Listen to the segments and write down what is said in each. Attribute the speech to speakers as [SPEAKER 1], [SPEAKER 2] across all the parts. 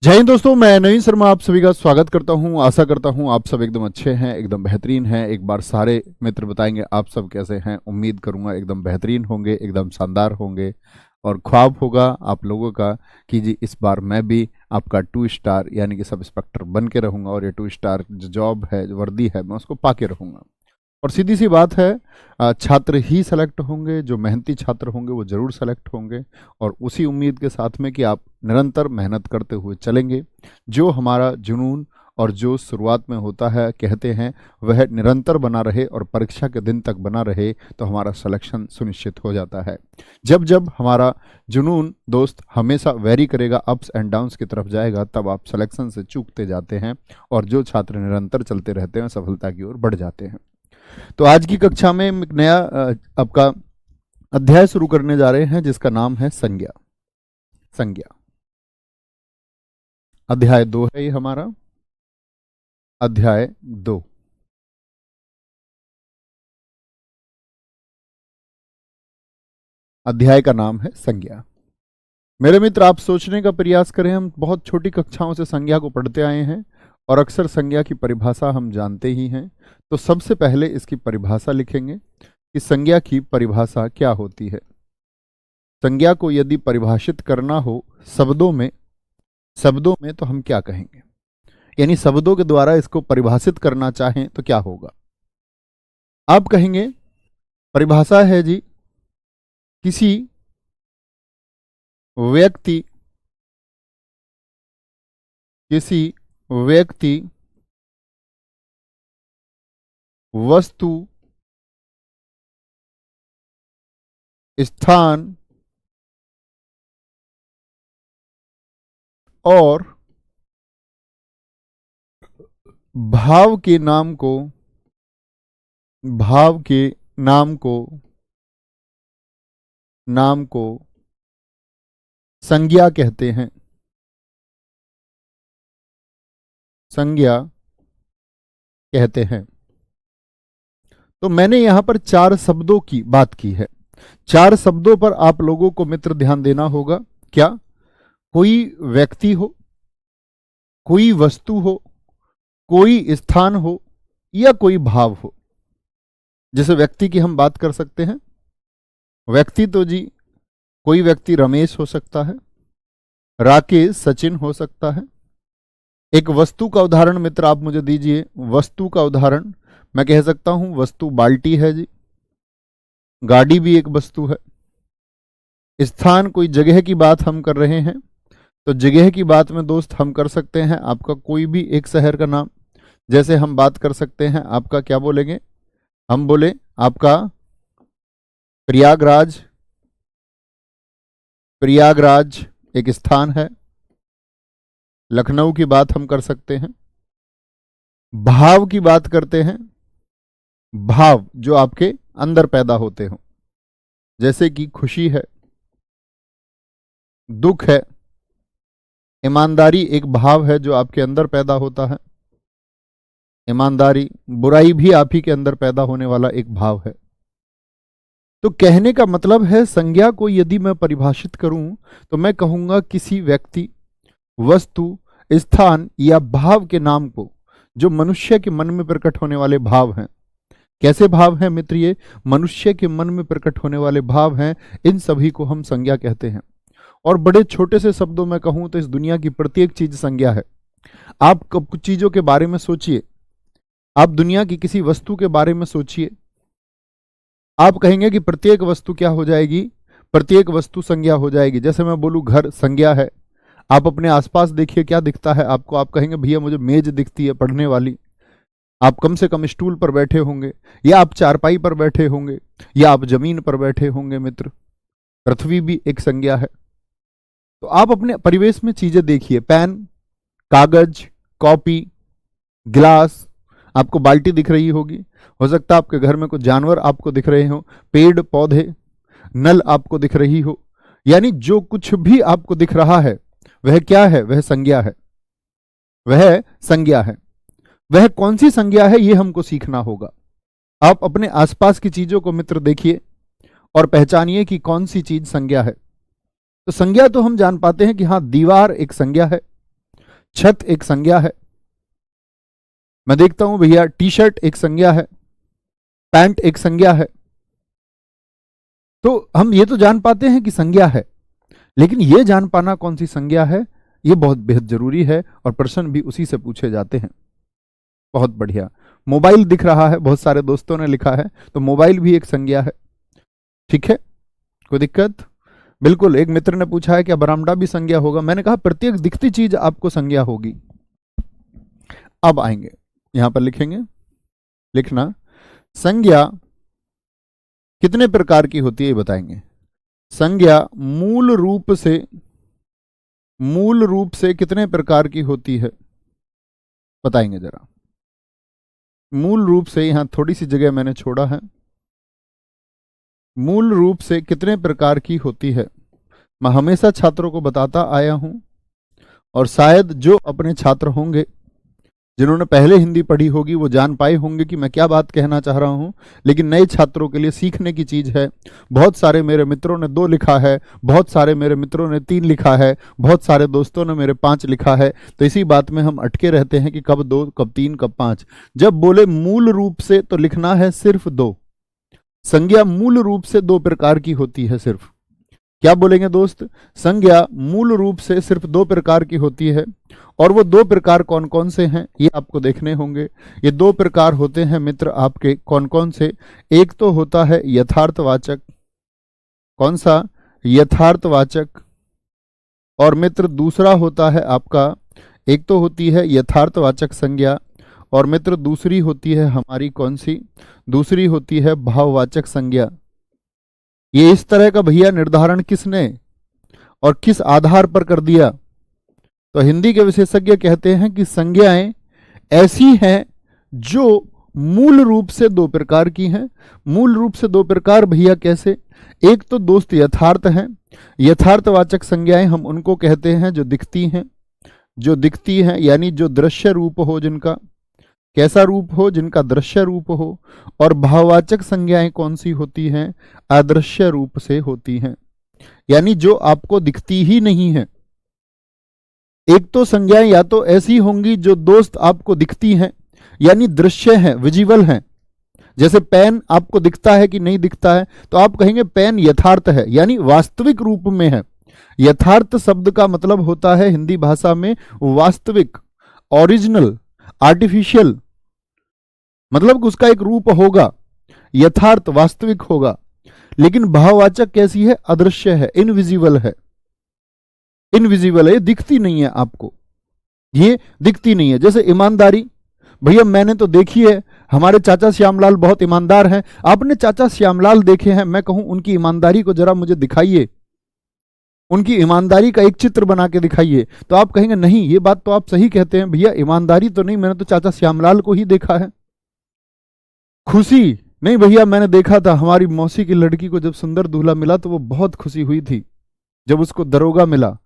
[SPEAKER 1] जय हिंद दोस्तों, मैं नवीन शर्मा आप सभी का स्वागत करता हूं। आशा करता हूं आप सब एकदम अच्छे हैं, एकदम बेहतरीन हैं। एक बार सारे मित्र बताएंगे आप सब कैसे हैं। उम्मीद करूंगा एकदम बेहतरीन होंगे, एकदम शानदार होंगे। और ख्वाब होगा आप लोगों का कि जी इस बार मैं भी आपका 2 स्टार यानी कि सब इंस्पेक्टर बन के रहूंगा और ये 2 स्टार जो जॉब है, जो वर्दी है, मैं उसको पाके रहूंगा। और सीधी सी बात है, छात्र ही सेलेक्ट होंगे, जो मेहनती छात्र होंगे वो ज़रूर सेलेक्ट होंगे। और उसी उम्मीद के साथ में कि आप निरंतर मेहनत करते हुए चलेंगे। जो हमारा जुनून और जो शुरुआत में होता है, कहते हैं, वह निरंतर बना रहे और परीक्षा के दिन तक बना रहे तो हमारा सिलेक्शन सुनिश्चित हो जाता है। जब जब हमारा जुनून दोस्त हमेशा वेरी करेगा, अप्स एंड डाउन्स की तरफ जाएगा, तब आप सिलेक्शन से चूकते जाते हैं। और जो छात्र निरंतर चलते रहते हैं सफलता की ओर बढ़ जाते हैं। तो आज की कक्षा में हम एक नया आपका अध्याय शुरू करने जा रहे हैं जिसका नाम है संज्ञा। संज्ञा अध्याय 2 है ये हमारा, अध्याय 2। अध्याय का नाम है संज्ञा। मेरे मित्र, आप सोचने का प्रयास करें, हम बहुत छोटी कक्षाओं से संज्ञा को पढ़ते आए हैं और अक्सर संज्ञा की परिभाषा हम जानते ही हैं। तो सबसे पहले इसकी परिभाषा लिखेंगे कि संज्ञा की परिभाषा क्या होती है। संज्ञा को यदि परिभाषित करना हो शब्दों में तो हम क्या कहेंगे, यानी शब्दों के द्वारा इसको परिभाषित करना चाहें तो क्या होगा। आप कहेंगे परिभाषा है जी किसी व्यक्ति वस्तु स्थान और भाव के नाम को संज्ञा कहते हैं। संज्ञा कहते हैं। तो मैंने यहां पर 4 शब्दों की बात की है। 4 शब्दों पर आप लोगों को मित्र ध्यान देना होगा। क्या? कोई व्यक्ति हो, कोई वस्तु हो, कोई स्थान हो या कोई भाव हो। जैसे व्यक्ति की हम बात कर सकते हैं। व्यक्ति तो जी कोई व्यक्ति रमेश हो सकता है, राकेश सचिन हो सकता है। एक वस्तु का उदाहरण मित्र आप मुझे दीजिए। वस्तु का उदाहरण मैं कह सकता हूं वस्तु बाल्टी है जी, गाड़ी भी एक वस्तु है। स्थान कोई जगह की बात हम कर रहे हैं तो जगह की बात में दोस्त हम कर सकते हैं आपका कोई भी एक शहर का नाम। जैसे हम बात कर सकते हैं आपका, क्या बोलेंगे हम, बोले आपका प्रयागराज। प्रयागराज एक स्थान है। लखनऊ की बात हम कर सकते हैं। भाव की बात करते हैं, भाव जो आपके अंदर पैदा होते हो, जैसे कि खुशी है, दुख है। ईमानदारी एक भाव है जो आपके अंदर पैदा होता है। ईमानदारी, बुराई भी आप ही के अंदर पैदा होने वाला एक भाव है। तो कहने का मतलब है संज्ञा को यदि मैं परिभाषित करूं तो मैं कहूंगा किसी व्यक्ति, वस्तु, स्थान या भाव के नाम को जो मनुष्य के मन में प्रकट होने वाले भाव हैं। कैसे भाव हैं मित्र? ये मनुष्य के मन में प्रकट होने वाले भाव हैं। इन सभी को हम संज्ञा कहते हैं। और बड़े छोटे से शब्दों में कहूं तो इस दुनिया की प्रत्येक चीज संज्ञा है। आप कुछ चीजों के बारे में सोचिए, आप दुनिया की किसी वस्तु के बारे में सोचिए, आप कहेंगे कि प्रत्येक वस्तु क्या हो जाएगी? प्रत्येक वस्तु संज्ञा हो जाएगी। जैसे मैं बोलूं घर संज्ञा है। आप अपने आसपास देखिए क्या दिखता है आपको। आप कहेंगे भैया मुझे मेज दिखती है पढ़ने वाली। आप कम से कम स्टूल पर बैठे होंगे, या आप चारपाई पर बैठे होंगे, या आप जमीन पर बैठे होंगे मित्र। पृथ्वी भी एक संज्ञा है। तो आप अपने परिवेश में चीजें देखिए, पेन, कागज, कॉपी, गिलास, आपको बाल्टी दिख रही होगी। हो सकता है आपके घर में कुछ जानवर आपको दिख रहे हो, पेड़ पौधे, नल आपको दिख रही हो। यानी जो कुछ भी आपको दिख रहा है वह क्या है? वह संज्ञा है। वह संज्ञा है। वह कौन सी संज्ञा है ये हमको सीखना होगा। आप अपने आसपास की चीजों को मित्र देखिए और पहचानिए कि कौन सी चीज संज्ञा है। तो संज्ञा तो हम जान पाते हैं कि हाँ, दीवार एक संज्ञा है। छत एक संज्ञा है। मैं देखता हूं भैया टी शर्ट एक संज्ञा है, पैंट एक संज्ञा है। तो हम ये तो जान पाते हैं कि संज्ञा है, लेकिन ये जान पाना कौन सी संज्ञा है ये बहुत बेहद जरूरी है, और प्रश्न भी उसी से पूछे जाते हैं। बहुत बढ़िया। मोबाइल दिख रहा है, बहुत सारे दोस्तों ने लिखा है, तो मोबाइल भी एक संज्ञा है। ठीक है, कोई दिक्कत? बिल्कुल। एक मित्र ने पूछा है क्या बरामदा भी संज्ञा होगा? मैंने कहा प्रत्येक दिखती चीज आपको संज्ञा होगी। अब आएंगे, यहां पर लिखेंगे, लिखना संज्ञा कितने प्रकार की होती है ये बताएंगे। संज्ञा मूल रूप से कितने प्रकार की होती है बताएंगे जरा। मूल रूप से, यहां थोड़ी सी जगह मैंने छोड़ा है, मूल रूप से कितने प्रकार की होती है। मैं हमेशा छात्रों को बताता आया हूं, और शायद जो अपने छात्र होंगे जिन्होंने पहले हिंदी पढ़ी होगी वो जान पाए होंगे कि मैं क्या बात कहना चाह रहा हूं, लेकिन नए छात्रों के लिए सीखने की चीज है। बहुत सारे मेरे मित्रों ने 2 लिखा है, बहुत सारे मेरे मित्रों ने 3 लिखा है, बहुत सारे दोस्तों ने मेरे 5 लिखा है। तो इसी बात में हम अटके रहते हैं कि कब 2, कब 3, कब 5। जब बोले मूल रूप से तो लिखना है सिर्फ 2। संज्ञा मूल रूप से 2 प्रकार की होती है सिर्फ। क्या बोलेंगे दोस्त? संज्ञा मूल रूप से सिर्फ 2 प्रकार की होती है, और वो 2 प्रकार कौन कौन से हैं ये आपको देखने होंगे। ये 2 प्रकार होते हैं मित्र आपके, कौन कौन से? एक तो होता है यथार्थवाचक। कौन सा? यथार्थवाचक। और मित्र दूसरा होता है आपका, एक तो होती है यथार्थवाचक संज्ञा, और मित्र दूसरी होती है हमारी कौन सी? दूसरी होती है भाववाचक संज्ञा। ये इस तरह का भैया निर्धारण किसने और किस आधार पर कर दिया? तो हिंदी के विशेषज्ञ कहते हैं कि संज्ञाएं ऐसी हैं जो मूल रूप से 2 प्रकार की हैं। मूल रूप से 2 प्रकार भैया कैसे? एक तो दोस्त यथार्थ हैं। यथार्थवाचक संज्ञाएं हम उनको कहते हैं जो दिखती हैं, जो दिखती हैं यानी जो दृश्य रूप हो, जिनका कैसा रूप हो? जिनका दृश्य रूप हो। और भाववाचक संज्ञाएं कौन सी होती हैं? अदृश्य रूप से होती हैं, यानी जो आपको दिखती ही नहीं है। एक तो संज्ञाएं या तो ऐसी होंगी जो दोस्त आपको दिखती हैं, यानी दृश्य हैं, विजिबल हैं। जैसे पेन आपको दिखता है कि नहीं दिखता है, तो आप कहेंगे पेन यथार्थ है, यानी वास्तविक रूप में है। यथार्थ शब्द का मतलब होता है हिंदी भाषा में वास्तविक, ओरिजिनल, आर्टिफिशियल, मतलब उसका एक रूप होगा, यथार्थ वास्तविक होगा। लेकिन भाववाचक कैसी है? अदृश्य है, इनविजिबल है। इनविजिबल है, ये दिखती नहीं है आपको, ये दिखती नहीं है। जैसे ईमानदारी, भैया मैंने तो देखी है, हमारे चाचा श्यामलाल बहुत ईमानदार हैं। आपने चाचा श्यामलाल देखे हैं? मैं कहूं उनकी ईमानदारी को जरा मुझे दिखाइए, उनकी ईमानदारी का एक चित्र बना के दिखाइए। तो आप कहेंगे नहीं, ये बात तो आप सही कहते हैं भैया, ईमानदारी तो नहीं, मैंने तो चाचा श्यामलाल को ही देखा है। खुशी, नहीं भैया मैंने देखा था, हमारी मौसी की लड़की को जब सुंदर दूल्हा मिला तो वो बहुत खुशी हुई थी। जब उसको दरोगा मिला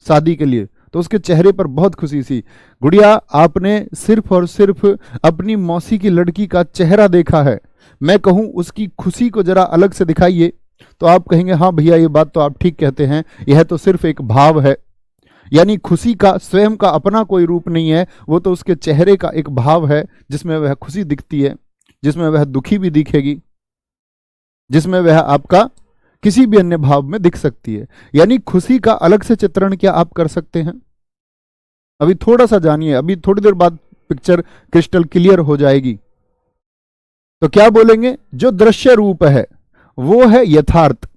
[SPEAKER 1] शादी के लिए तो उसके चेहरे पर बहुत खुशी थी। गुड़िया, आपने सिर्फ और सिर्फ अपनी मौसी की लड़की का चेहरा देखा है, मैं कहूं उसकी खुशी को जरा अलग से दिखाइए। तो आप कहेंगे हाँ भैया ये बात तो आप ठीक कहते हैं, यह तो सिर्फ एक भाव है, यानी खुशी का स्वयं का अपना कोई रूप नहीं है, वो तो उसके चेहरे का एक भाव है जिसमें वह खुशी दिखती है, जिसमें वह दुखी भी दिखेगी, जिसमें वह आपका किसी भी अन्य भाव में दिख सकती है। यानी खुशी का अलग से चित्रण क्या आप कर सकते हैं? अभी थोड़ा सा जानिए, अभी थोड़ी देर बाद पिक्चर क्रिस्टल क्लियर हो जाएगी। तो क्या बोलेंगे? जो दृश्य रूप है वो है यथार्थ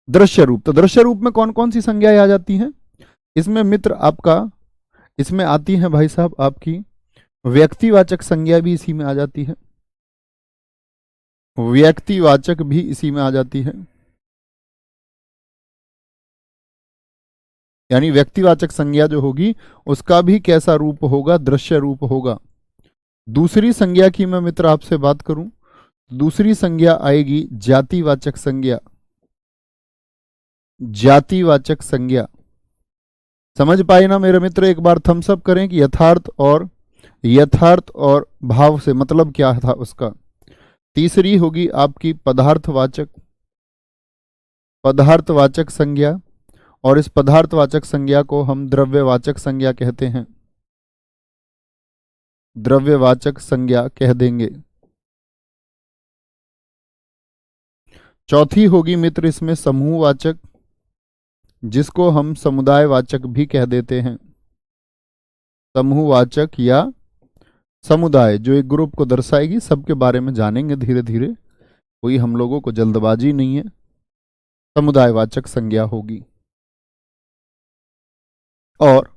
[SPEAKER 1] दृश्य रूप। तो दृश्य रूप में कौन कौन सी संज्ञाएं आ जाती हैं? इसमें मित्र आपका, इसमें आती है भाई साहब आपकी व्यक्तिवाचक संज्ञा भी इसी में आ जाती है, व्यक्तिवाचक भी इसी में आ जाती है। यानी व्यक्तिवाचक संज्ञा जो होगी उसका भी कैसा रूप होगा? दृश्य रूप होगा। दूसरी संज्ञा की मैं मित्र आपसे बात करूं, दूसरी संज्ञा आएगी जातिवाचक संज्ञा। जातिवाचक संज्ञा समझ पाए ना मेरे मित्र? एक बार थम्स अप करें कि यथार्थ और भाव से मतलब क्या था उसका। तीसरी होगी आपकी पदार्थवाचक संज्ञा, और इस पदार्थवाचक संज्ञा को हम द्रव्यवाचक संज्ञा कहते हैं, द्रव्यवाचक संज्ञा कह देंगे। चौथी होगी मित्र इसमें समूहवाचक, जिसको हम समुदायवाचक भी कह देते हैं। समूहवाचक या समुदाय, जो एक ग्रुप को दर्शाएगी, सबके बारे में जानेंगे धीरे धीरे, कोई हम लोगों को जल्दबाजी नहीं है। समुदायवाचक संज्ञा होगी। और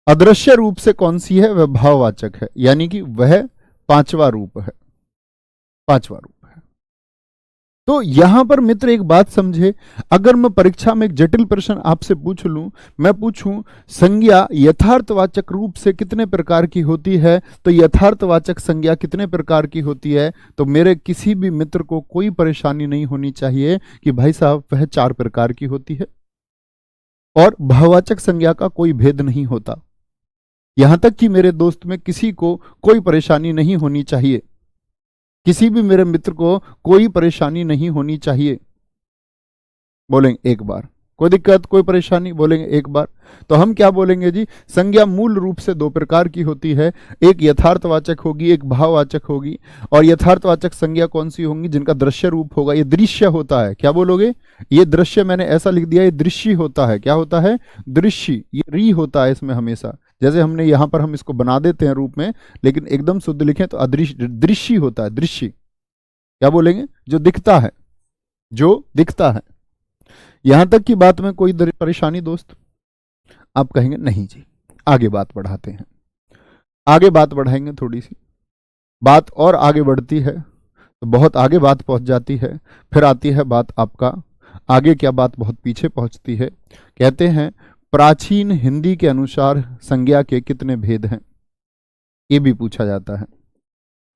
[SPEAKER 1] अदृश्य रूप से कौन सी है? वह भाववाचक है, यानी कि वह पांचवा रूप है, पांचवा रूप है। तो यहां पर मित्र एक बात समझे, अगर मैं परीक्षा में एक जटिल प्रश्न आपसे पूछ लूं, मैं पूछूं संज्ञा यथार्थवाचक रूप से कितने प्रकार की होती है, तो यथार्थवाचक संज्ञा कितने प्रकार की होती है, तो मेरे किसी भी मित्र को कोई परेशानी नहीं होनी चाहिए कि भाई साहब वह 4 प्रकार की होती है। और भाववाचक संज्ञा का कोई भेद नहीं होता। यहां तक कि मेरे दोस्त में किसी को कोई परेशानी नहीं होनी चाहिए, किसी भी मेरे मित्र को कोई परेशानी नहीं होनी चाहिए। बोलेंगे एक बार, कोई दिक्कत कोई परेशानी, बोलेंगे एक बार। तो हम क्या बोलेंगे जी, संज्ञा मूल रूप से 2 प्रकार की होती है, एक यथार्थवाचक होगी, एक भाववाचक होगी। और यथार्थवाचक संज्ञा कौन सी होंगी? जिनका दृश्य रूप होगा, ये दृश्य होता है। क्या बोलोगे? ये दृश्य, मैंने ऐसा लिख दिया, ये दृश्य होता है। क्या होता है? दृश्य। ये री होता है इसमें हमेशा, जैसे हमने यहां पर हम इसको बना देते हैं रूप में, लेकिन एकदम शुद्ध लिखें तो अदृश्य, दृश्य होता है, दृश्य। क्या बोलेंगे? जो दिखता है, जो दिखता है। यहां तक की बात में कोई परेशानी दोस्त? आप कहेंगे नहीं जी। आगे बात बढ़ाते हैं, आगे बात बढ़ाएंगे, थोड़ी सी बात और आगे बढ़ती है तो बहुत आगे बात पहुंच जाती है। फिर आती है बात आपका आगे, क्या बात बहुत पीछे पहुंचती है। कहते हैं प्राचीन हिंदी के अनुसार संज्ञा के कितने भेद हैं? ये भी पूछा जाता है।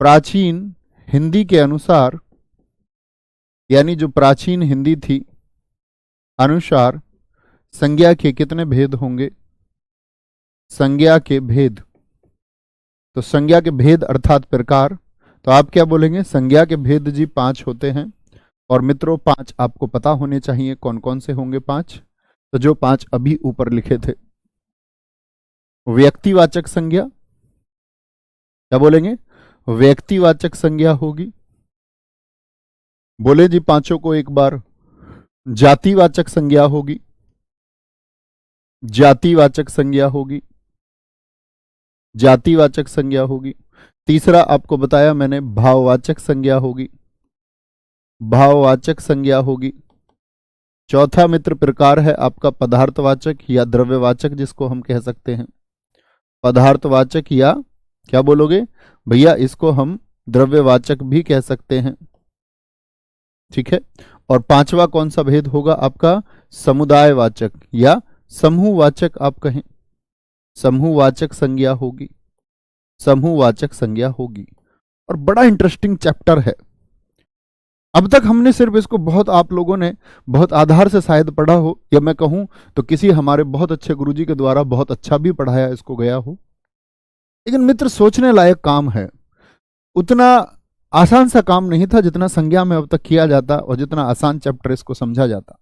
[SPEAKER 1] प्राचीन हिंदी के अनुसार, यानी जो प्राचीन हिंदी थी, अनुसार संज्ञा के कितने भेद होंगे? संज्ञा के भेद, तो संज्ञा के भेद अर्थात प्रकार, तो आप क्या बोलेंगे? संज्ञा के भेद जी 5 होते हैं। और मित्रों 5 आपको पता होने चाहिए, कौन कौन से होंगे 5? तो जो 5 अभी ऊपर लिखे थे। व्यक्तिवाचक संज्ञा, क्या बोलेंगे? व्यक्तिवाचक संज्ञा होगी। बोले जी पांचों को एक बार। जातिवाचक संज्ञा होगी, जातिवाचक संज्ञा होगी, जातिवाचक संज्ञा होगी। तीसरा आपको बताया मैंने, भाववाचक संज्ञा होगी, भाववाचक संज्ञा होगी। चौथा मित्र प्रकार है आपका पदार्थवाचक या द्रव्यवाचक, जिसको हम कह सकते हैं पदार्थवाचक, या क्या बोलोगे भैया, इसको हम द्रव्यवाचक भी कह सकते हैं। ठीक है। और पांचवा कौन सा भेद होगा आपका? समुदायवाचक या समूहवाचक, आप कहें समूहवाचक संज्ञा होगी, समूहवाचक संज्ञा होगी। और बड़ा इंटरेस्टिंग चैप्टर है। अब तक हमने सिर्फ इसको बहुत, आप लोगों ने बहुत आधार से शायद पढ़ा हो, या मैं कहूं तो किसी हमारे बहुत अच्छे गुरुजी के द्वारा बहुत अच्छा भी पढ़ाया इसको गया हो। लेकिन मित्र सोचने लायक काम है। उतना आसान सा काम नहीं था जितना संज्ञा में अब तक किया जाता, और जितना आसान चैप्टर इसको समझा जाता।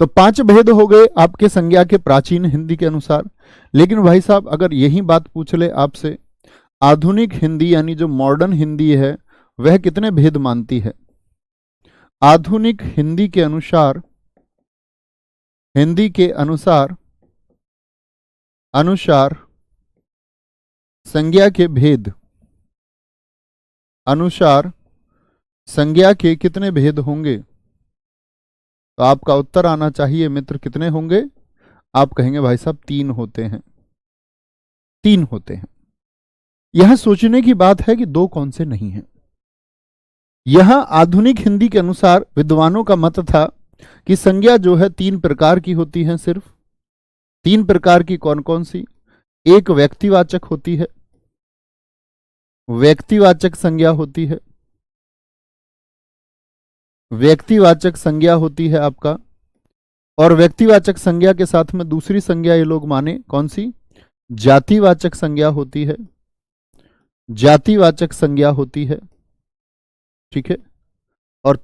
[SPEAKER 1] तो 5 भेद हो गए आपके संज्ञा के प्राचीन हिंदी के अनुसार। लेकिन भाई साहब अगर यही बात पूछ ले आपसे, आधुनिक हिंदी यानी जो मॉडर्न हिंदी है, वह कितने भेद मानती है? आधुनिक हिंदी के अनुसार, हिंदी के अनुसार संज्ञा के भेद, अनुसार संज्ञा के कितने भेद होंगे? तो आपका उत्तर आना चाहिए मित्र, कितने होंगे? आप कहेंगे भाई साहब 3 होते हैं, 3 होते हैं। यह सोचने की बात है कि 2 कौन से नहीं हैं। यहां आधुनिक हिंदी के अनुसार विद्वानों का मत था कि संज्ञा जो है 3 प्रकार की होती है। सिर्फ 3 प्रकार की। कौन कौन सी? एक व्यक्तिवाचक होती है, व्यक्तिवाचक संज्ञा होती है, व्यक्तिवाचक संज्ञा होती है आपका। और व्यक्तिवाचक संज्ञा के साथ में दूसरी संज्ञा ये लोग माने, कौन सी? जातिवाचक संज्ञा होती है, जातिवाचक संज्ञा होती है। ठीक है। और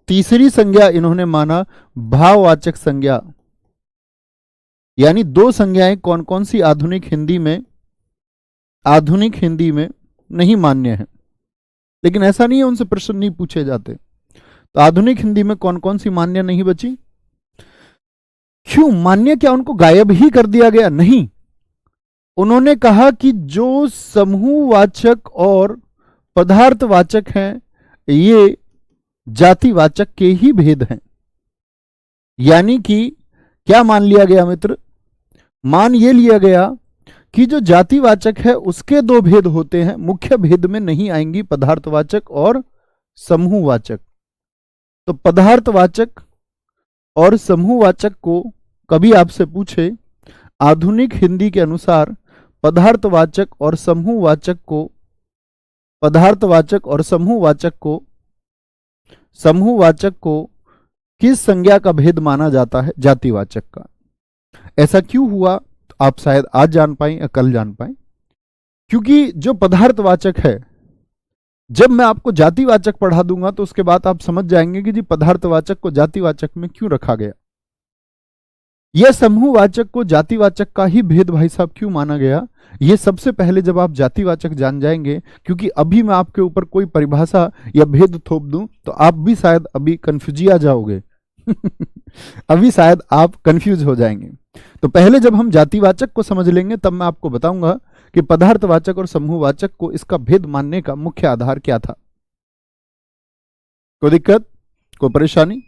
[SPEAKER 1] तीसरी संज्ञा इन्होंने माना भाववाचक संज्ञा। यानी दो संज्ञाएं कौन कौन सी आधुनिक हिंदी में नहीं मान्य है। लेकिन ऐसा नहीं है उनसे प्रश्न नहीं पूछे जाते। तो आधुनिक हिंदी में कौन कौन सी मान्य नहीं बची? क्यों मान्य? क्या उनको गायब ही कर दिया गया? नहीं, उन्होंने कहा कि जो समूहवाचक और पदार्थवाचक हैं ये जातिवाचक के ही भेद हैं। यानी कि क्या मान लिया गया मित्र? मान ये लिया गया कि जो जातिवाचक है उसके दो भेद होते हैं, मुख्य भेद में नहीं आएंगी पदार्थवाचक और समूहवाचक। तो पदार्थवाचक और समूहवाचक को कभी आपसे पूछे आधुनिक हिंदी के अनुसार पदार्थवाचक और समूहवाचक को किस संज्ञा का भेद माना जाता है? जातिवाचक का। ऐसा क्यों हुआ आप शायद आज जान पाए या कल जान पाए। क्योंकि जो पदार्थवाचक है, जब मैं आपको जातिवाचक पढ़ा दूंगा तो उसके बाद आप समझ जाएंगे कि जी पदार्थवाचक को जातिवाचक में क्यों रखा गया, यह समूहवाचक को जातिवाचक का ही भेद भाई साहब क्यों माना गया। यह सबसे पहले जब आप जातिवाचक जान जाएंगे, क्योंकि अभी मैं आपके ऊपर कोई परिभाषा या भेद थोप दूं तो आप भी शायद अभी कंफ्यूजिया जाओगे अभी शायद आप कंफ्यूज हो जाएंगे। तो पहले जब हम जातिवाचक को समझ लेंगे तब मैं आपको बताऊंगा कि पदार्थवाचक और समूहवाचक को इसका भेद मानने का मुख्य आधार क्या था। कोई दिक्कत, कोई परेशानी?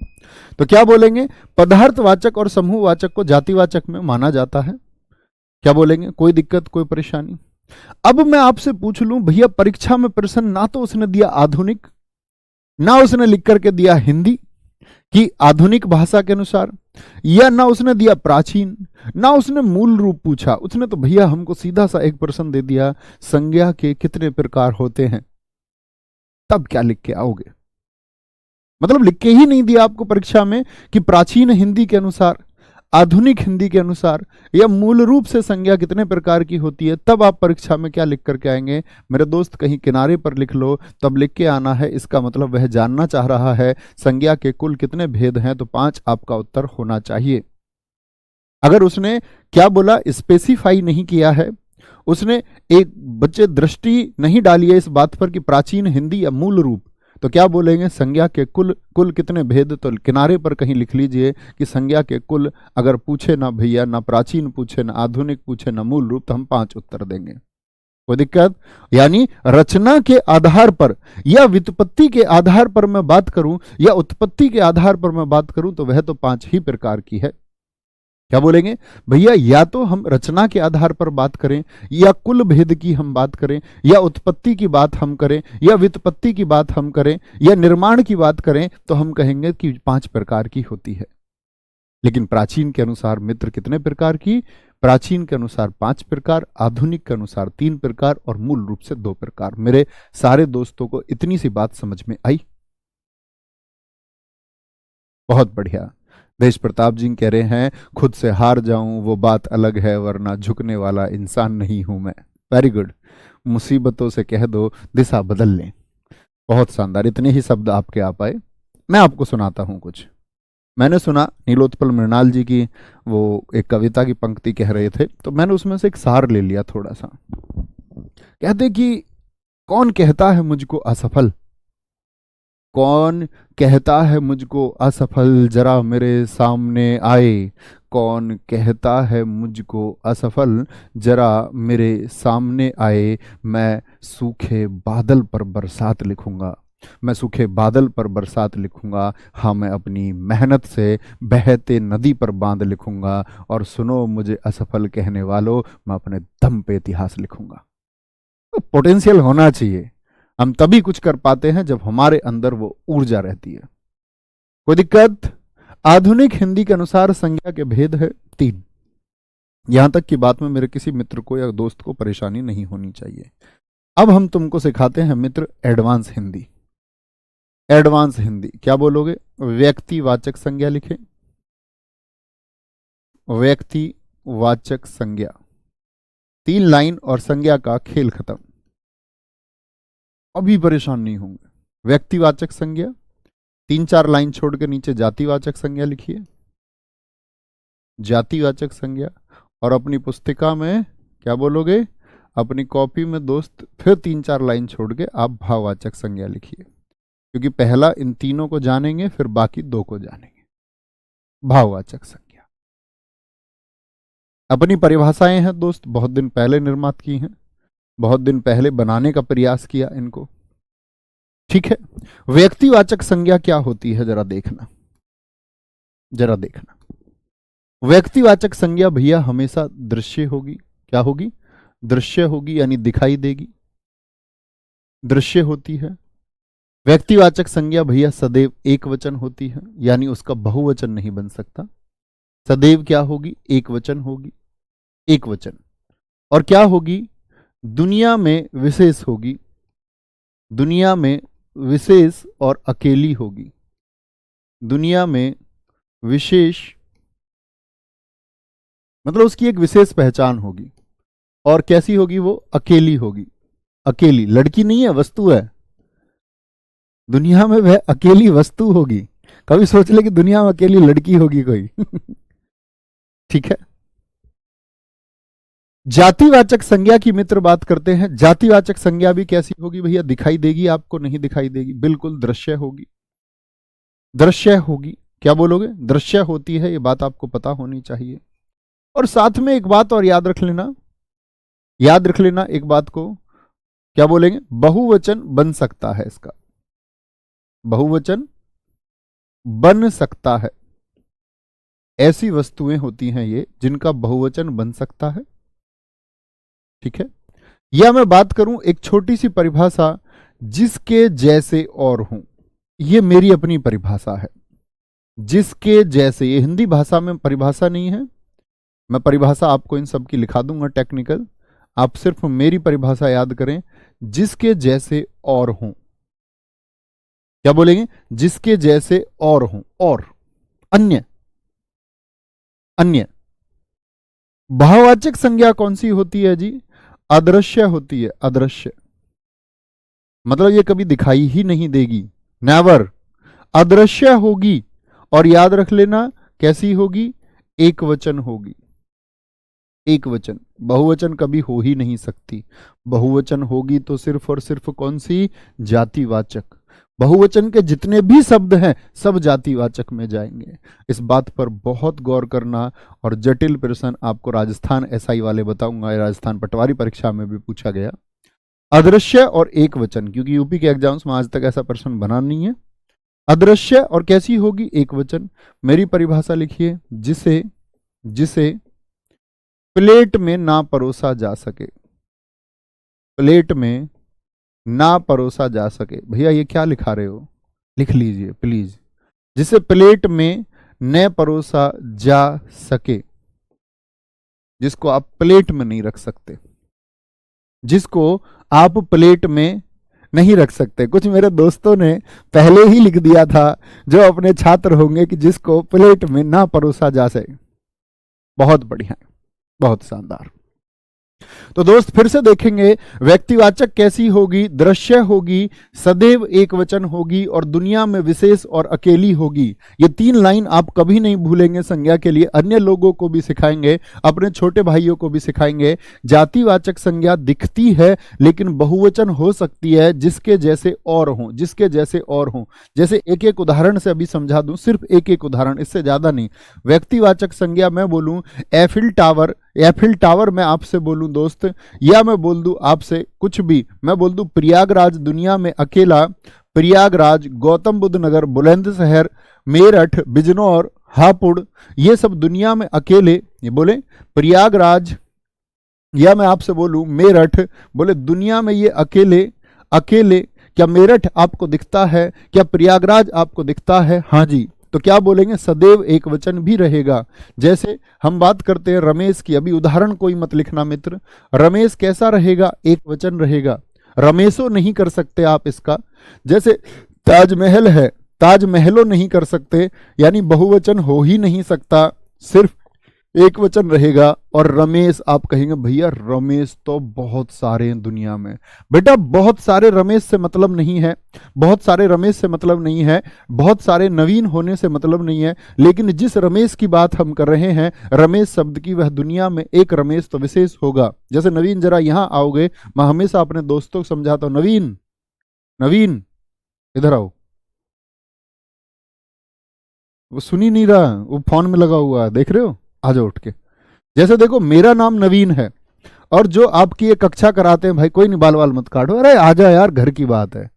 [SPEAKER 1] तो क्या बोलेंगे? पदार्थवाचक और समूहवाचक को जातिवाचक में माना जाता है। क्या बोलेंगे? कोई दिक्कत, कोई परेशानी? अब मैं आपसे पूछ लूं भैया, परीक्षा में प्रश्न ना तो उसने दिया आधुनिक, ना उसने लिख करके दिया हिंदी कि आधुनिक भाषा के अनुसार, या ना उसने दिया प्राचीन, ना उसने मूल रूप पूछा। उसने तो भैया हमको सीधा सा एक प्रश्न दे दिया, संज्ञा के कितने प्रकार होते हैं। तब क्या लिख के आओगे? मतलब लिख के ही नहीं दिया आपको परीक्षा में कि प्राचीन हिंदी के अनुसार, आधुनिक हिंदी के अनुसार या मूल रूप से संज्ञा कितने प्रकार की होती है, तब आप परीक्षा में क्या लिख करके आएंगे? मेरे दोस्त कहीं किनारे पर लिख लो, तब लिख के आना है। इसका मतलब वह जानना चाह रहा है संज्ञा के कुल कितने भेद हैं, तो 5 आपका उत्तर होना चाहिए। अगर उसने क्या बोला, स्पेसिफाई नहीं किया है, उसने एक बच्चे दृष्टि नहीं डाली है इस बात पर कि प्राचीन हिंदी या मूल रूप, तो क्या बोलेंगे? संज्ञा के कुल कितने भेद? तो किनारे पर कहीं लिख लीजिए कि संज्ञा के कुल, अगर पूछे ना भैया, ना प्राचीन पूछे, ना आधुनिक पूछे, ना मूल रूप, तो हम 5 उत्तर देंगे। कोई दिक्कत? यानी रचना के आधार पर या व्युत्पत्ति के आधार पर मैं बात करूं या उत्पत्ति के आधार पर मैं बात करूं तो वह तो 5 ही प्रकार की है। क्या बोलेंगे भैया? या तो हम रचना के आधार पर बात करें, या कुल भेद की हम बात करें, या उत्पत्ति की बात हम करें, या व्युत्पत्ति की बात हम करें, या निर्माण की बात करें, तो हम कहेंगे कि 5 प्रकार की होती है। लेकिन प्राचीन के अनुसार मित्र कितने प्रकार की? प्राचीन के अनुसार 5 प्रकार, आधुनिक के अनुसार 3 प्रकार और मूल रूप से 2 प्रकार। मेरे सारे दोस्तों को इतनी सी बात समझ में आई? बहुत बढ़िया। देश प्रताप जी कह रहे हैं खुद से हार जाऊं वो बात अलग है, वरना झुकने वाला इंसान नहीं हूं मैं। Very good. मुसीबतों से कह दो दिशा बदल लें। बहुत शानदार। इतने ही शब्द आपके आ पाए। मैं आपको सुनाता हूं कुछ। मैंने सुना नीलोत्पल मृणाल जी की वो एक कविता की पंक्ति कह रहे थे, तो मैंने उसमें से एक सार ले लिया थोड़ा सा। कहते कि कौन कहता है मुझको असफल, कौन कहता है मुझको असफल, जरा मेरे सामने आए। कौन कहता है मुझको असफल, जरा मेरे सामने आए। मैं सूखे बादल पर बरसात लिखूंगा, मैं सूखे बादल पर बरसात लिखूंगा। हाँ, मैं अपनी मेहनत से बहते नदी पर बांध लिखूंगा। और सुनो मुझे असफल कहने वालों, मैं अपने दम पे इतिहास लिखूंगा। तो पोटेंशियल होना चाहिए। हम तभी कुछ कर पाते हैं जब हमारे अंदर वो ऊर्जा रहती है। कोई दिक्कत? आधुनिक हिंदी के अनुसार संज्ञा के भेद है 3। यहां तक की बात में मेरे किसी मित्र को या दोस्त को परेशानी नहीं होनी चाहिए। अब हम तुमको सिखाते हैं मित्र एडवांस हिंदी। एडवांस हिंदी क्या बोलोगे? व्यक्तिवाचक संज्ञा लिखें। व्यक्तिवाचक संज्ञा 3 लाइन और संज्ञा का खेल खत्म। अभी परेशान नहीं होंगे। व्यक्तिवाचक संज्ञा 3-4 लाइन छोड़ के नीचे जातिवाचक संज्ञा लिखिए, जातिवाचक संज्ञा। और अपनी पुस्तिका में क्या बोलोगे, अपनी कॉपी में दोस्त फिर 3-4 लाइन छोड़ के आप भाववाचक संज्ञा लिखिए, क्योंकि पहला इन तीनों को जानेंगे फिर बाकी 2 को जानेंगे। भाववाचक संज्ञा अपनी परिभाषाएं हैं दोस्त, बहुत दिन पहले निर्मात की हैं, बहुत दिन पहले बनाने का प्रयास किया इनको, ठीक है। व्यक्तिवाचक संज्ञा क्या होती है जरा देखना, जरा देखना। व्यक्तिवाचक संज्ञा भैया हमेशा दृश्य होगी। क्या होगी, दृश्य होगी, यानी दिखाई देगी, दृश्य होती है। व्यक्तिवाचक संज्ञा भैया सदैव एक वचन होती है, यानी उसका बहुवचन नहीं बन सकता। सदैव क्या होगी, एक वचन होगी, एक वचन। और क्या होगी, दुनिया में विशेष होगी, दुनिया में विशेष और अकेली होगी, दुनिया में विशेष मतलब उसकी एक विशेष पहचान होगी। और कैसी होगी वो, अकेली होगी। अकेली, लड़की नहीं है, वस्तु है। दुनिया में वह अकेली वस्तु होगी। कभी सोच ले कि दुनिया में अकेली लड़की होगी कोई ठीक है। जातिवाचक संज्ञा की मित्र बात करते हैं। जातिवाचक संज्ञा भी कैसी होगी भैया, दिखाई देगी आपको, नहीं दिखाई देगी, बिल्कुल दृश्य होगी, दृश्य होगी। क्या बोलोगे, दृश्य होती है, ये बात आपको पता होनी चाहिए। और साथ में एक बात और याद रख लेना, याद रख लेना एक बात को, क्या बोलेंगे, बहुवचन बन सकता है इसका, बहुवचन बन सकता है। ऐसी वस्तुएं होती हैं ये जिनका बहुवचन बन सकता है, ठीक है। या मैं बात करूं एक छोटी सी परिभाषा, जिसके जैसे और हूं, ये मेरी अपनी परिभाषा है। जिसके जैसे, ये हिंदी भाषा में परिभाषा नहीं है, मैं परिभाषा आपको इन सब की लिखा दूंगा टेक्निकल, आप सिर्फ मेरी परिभाषा याद करें। जिसके जैसे और हूं, क्या बोलेंगे, जिसके जैसे और हूं, और अन्य, अन्य। भाववाचक संज्ञा कौन सी होती है जी, अदृश्य होती है, अदृश्य। मतलब ये कभी दिखाई ही नहीं देगी, नेवर, अदृश्य होगी। और याद रख लेना कैसी होगी, एक वचन होगी, एक वचन। बहुवचन कभी हो ही नहीं सकती। बहुवचन होगी तो सिर्फ और सिर्फ कौन सी, जातिवाचक। बहुवचन के जितने भी शब्द हैं सब जातिवाचक में जाएंगे। इस बात पर बहुत गौर करना। और जटिल प्रश्न आपको राजस्थान एसआई वाले बताऊंगा, राजस्थान पटवारी परीक्षा में भी पूछा गया, अदृश्य और एक वचन, क्योंकि यूपी के एग्जाम्स में आज तक ऐसा प्रश्न बना नहीं है। अदृश्य और कैसी होगी, एक वचन। मेरी परिभाषा लिखिए, जिसे, जिसे प्लेट में ना परोसा जा सके, प्लेट में ना परोसा जा सके। भैया ये क्या लिखा रहे हो, लिख लीजिए प्लीज। जिसे प्लेट में न परोसा जा सके, जिसको आप प्लेट में नहीं रख सकते, जिसको आप प्लेट में नहीं रख सकते। कुछ मेरे दोस्तों ने पहले ही लिख दिया था जो अपने छात्र होंगे कि जिसको प्लेट में ना परोसा जा सके। बहुत बढ़िया, बहुत शानदार। तो दोस्त फिर से देखेंगे, व्यक्तिवाचक कैसी होगी, दृश्य होगी, सदैव एक वचन होगी, और दुनिया में विशेष और अकेली होगी। ये 3 लाइन आप कभी नहीं भूलेंगे संज्ञा के लिए। अन्य लोगों को भी सिखाएंगे, अपने छोटे भाइयों को भी सिखाएंगे। जातिवाचक संज्ञा दिखती है लेकिन बहुवचन हो सकती है, जिसके जैसे और हो, जिसके जैसे और हो। जैसे एक एक उदाहरण से अभी समझा दूं, सिर्फ एक एक उदाहरण, इससे ज्यादा नहीं। व्यक्तिवाचक संज्ञा मैं बोलूं एफिल टावर, एफिल टावर मैं आपसे बोलूं दोस्त, या मैं बोल दूं आपसे कुछ भी, मैं बोल दूं प्रयागराज दुनिया में अकेला, प्रयागराज, गौतम बुद्ध नगर, बुलंदशहर, मेरठ, बिजनौर, हापुड़, ये सब दुनिया में अकेले, ये बोले प्रयागराज, या मैं आपसे बोलूं मेरठ, बोले दुनिया में ये अकेले, अकेले। क्या मेरठ आपको दिखता है, क्या प्रयागराज आपको दिखता है, हाँ जी। तो क्या बोलेंगे, सदैव एक वचन भी रहेगा। जैसे हम बात करते हैं रमेश की, अभी उदाहरण कोई मत लिखना मित्र, रमेश कैसा रहेगा, एक वचन रहेगा, रमेशो नहीं कर सकते आप इसका। जैसे ताजमहल है, ताजमहलो नहीं कर सकते, यानी बहुवचन हो ही नहीं सकता, सिर्फ एक वचन रहेगा। और रमेश, आप कहेंगे भैया रमेश तो बहुत सारे हैं दुनिया में। बेटा बहुत सारे रमेश से मतलब नहीं है, बहुत सारे रमेश से मतलब नहीं है, बहुत सारे नवीन होने से मतलब नहीं है, लेकिन जिस रमेश की बात हम कर रहे हैं, रमेश शब्द की, वह दुनिया में एक रमेश तो विशेष होगा। जैसे नवीन जरा यहां आओगे, मैं हमेशा अपने दोस्तों को समझाता हूं, नवीन नवीन इधर आओ। वो सुन ही नहीं रहा, वो फोन में लगा हुआ है, देख रहे हो, आ जाओ उठ के। जैसे देखो मेरा नाम नवीन है, और जो आपकी ये कक्षा कराते हैं, भाई कोई नहीं बाल वाल मत काटो, अरे आ जा यार घर की बात है।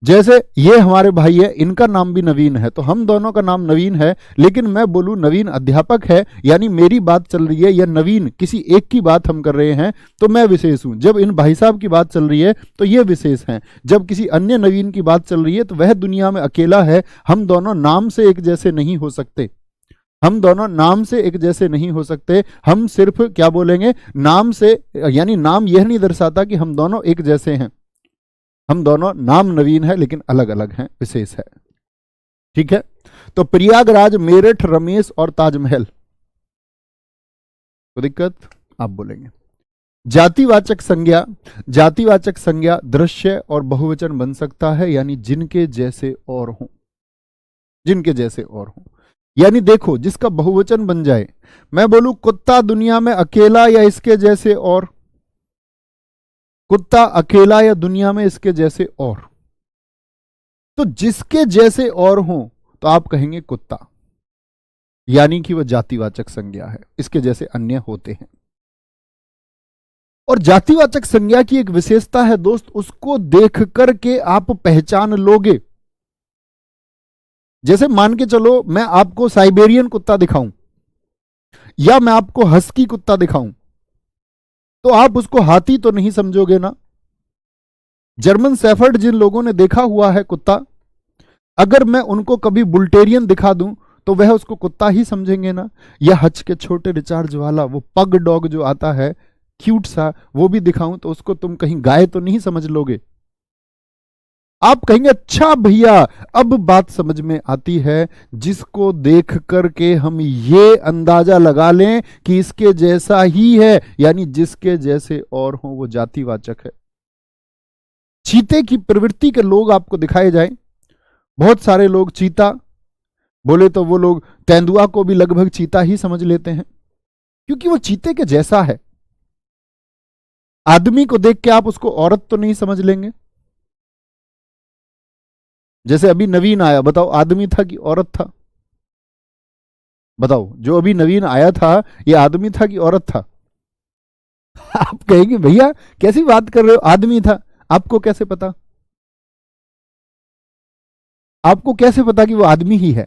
[SPEAKER 1] जैसे ये हमारे भाई है, इनका नाम भी नवीन है, तो हम दोनों का नाम नवीन है, लेकिन मैं बोलूं नवीन अध्यापक है, यानी मेरी बात चल रही है, या नवीन किसी एक की बात हम कर रहे हैं, तो मैं विशेष हूं। जब इन भाई साहब की बात चल रही है तो ये विशेष हैं। जब किसी अन्य नवीन की बात चल रही है तो वह दुनिया में अकेला है। हम दोनों नाम से एक जैसे नहीं हो सकते, हम दोनों नाम से एक जैसे नहीं हो सकते। हम सिर्फ क्या बोलेंगे, नाम से, यानी नाम यह नहीं दर्शाता कि हम दोनों एक जैसे हैं। हम दोनों नाम नवीन है लेकिन अलग अलग हैं, विशेष है। ठीक है, तो प्रयागराज, मेरठ, रमेश और ताजमहल, कोई दिक्कत? आप बोलेंगे। जातिवाचक संज्ञा, जातिवाचक संज्ञा दृश्य और बहुवचन बन सकता है, यानी जिनके जैसे और हों, जिनके जैसे और हों। यानी देखो जिसका बहुवचन बन जाए, मैं बोलूं कुत्ता दुनिया में अकेला या इसके जैसे और, कुत्ता अकेला या दुनिया में इसके जैसे और, तो जिसके जैसे और हो तो आप कहेंगे कुत्ता, यानी कि वह जातिवाचक संज्ञा है, इसके जैसे अन्य होते हैं। और जातिवाचक संज्ञा की एक विशेषता है दोस्त, उसको देख करके आप पहचान लोगे। जैसे मान के चलो मैं आपको साइबेरियन कुत्ता दिखाऊं, या मैं आपको हस्की कुत्ता दिखाऊं, तो आप उसको हाथी तो नहीं समझोगे ना। जर्मन शेफर्ड जिन लोगों ने देखा हुआ है कुत्ता, अगर मैं उनको कभी बुल्टेरियन दिखा दूं तो वह उसको कुत्ता ही समझेंगे ना। या हच के छोटे रिचार्ज वाला वो पग डॉग जो आता है क्यूट सा, वो भी दिखाऊं तो उसको तुम कहीं गाय तो नहीं समझ लोगे। आप कहेंगे अच्छा भैया अब बात समझ में आती है, जिसको देख करके हम ये अंदाजा लगा लें कि इसके जैसा ही है, यानी जिसके जैसे और हो, वो जातिवाचक है। चीते की प्रवृत्ति के लोग आपको दिखाए जाए, बहुत सारे लोग चीता बोले तो वो लोग तेंदुआ को भी लगभग चीता ही समझ लेते हैं, क्योंकि वो चीते के जैसा है। आदमी को देख के आप उसको औरत तो नहीं समझ लेंगे। जैसे अभी नवीन आया, बताओ आदमी था कि औरत था? बताओ जो अभी नवीन आया था, ये आदमी था कि औरत था? आप कहेंगे भैया कैसी बात कर रहे हो, आदमी था। आपको कैसे पता, आपको कैसे पता कि वो आदमी ही है?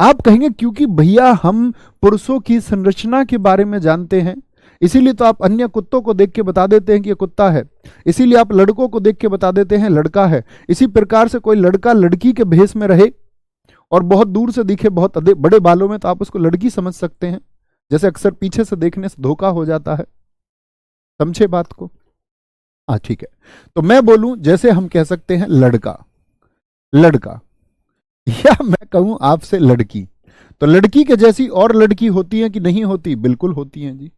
[SPEAKER 1] आप कहेंगे क्योंकि भैया हम पुरुषों की संरचना के बारे में जानते हैं, इसीलिए तो आप अन्य कुत्तों को देख के बता देते हैं कि ये कुत्ता है। इसीलिए आप लड़कों को देख के बता देते हैं लड़का है। इसी प्रकार से कोई लड़का लड़की के भेष में रहे और बहुत दूर से दिखे, बहुत बड़े बालों में, तो आप उसको लड़की समझ सकते हैं। जैसे अक्सर पीछे से देखने से धोखा हो जाता है। समझे बात को? हाँ ठीक है। तो मैं बोलूं जैसे हम कह सकते हैं लड़का, लड़का, या मैं कहूं आपसे लड़की, तो लड़की के जैसी और लड़की होती है कि नहीं होती? बिल्कुल होती हैं जी।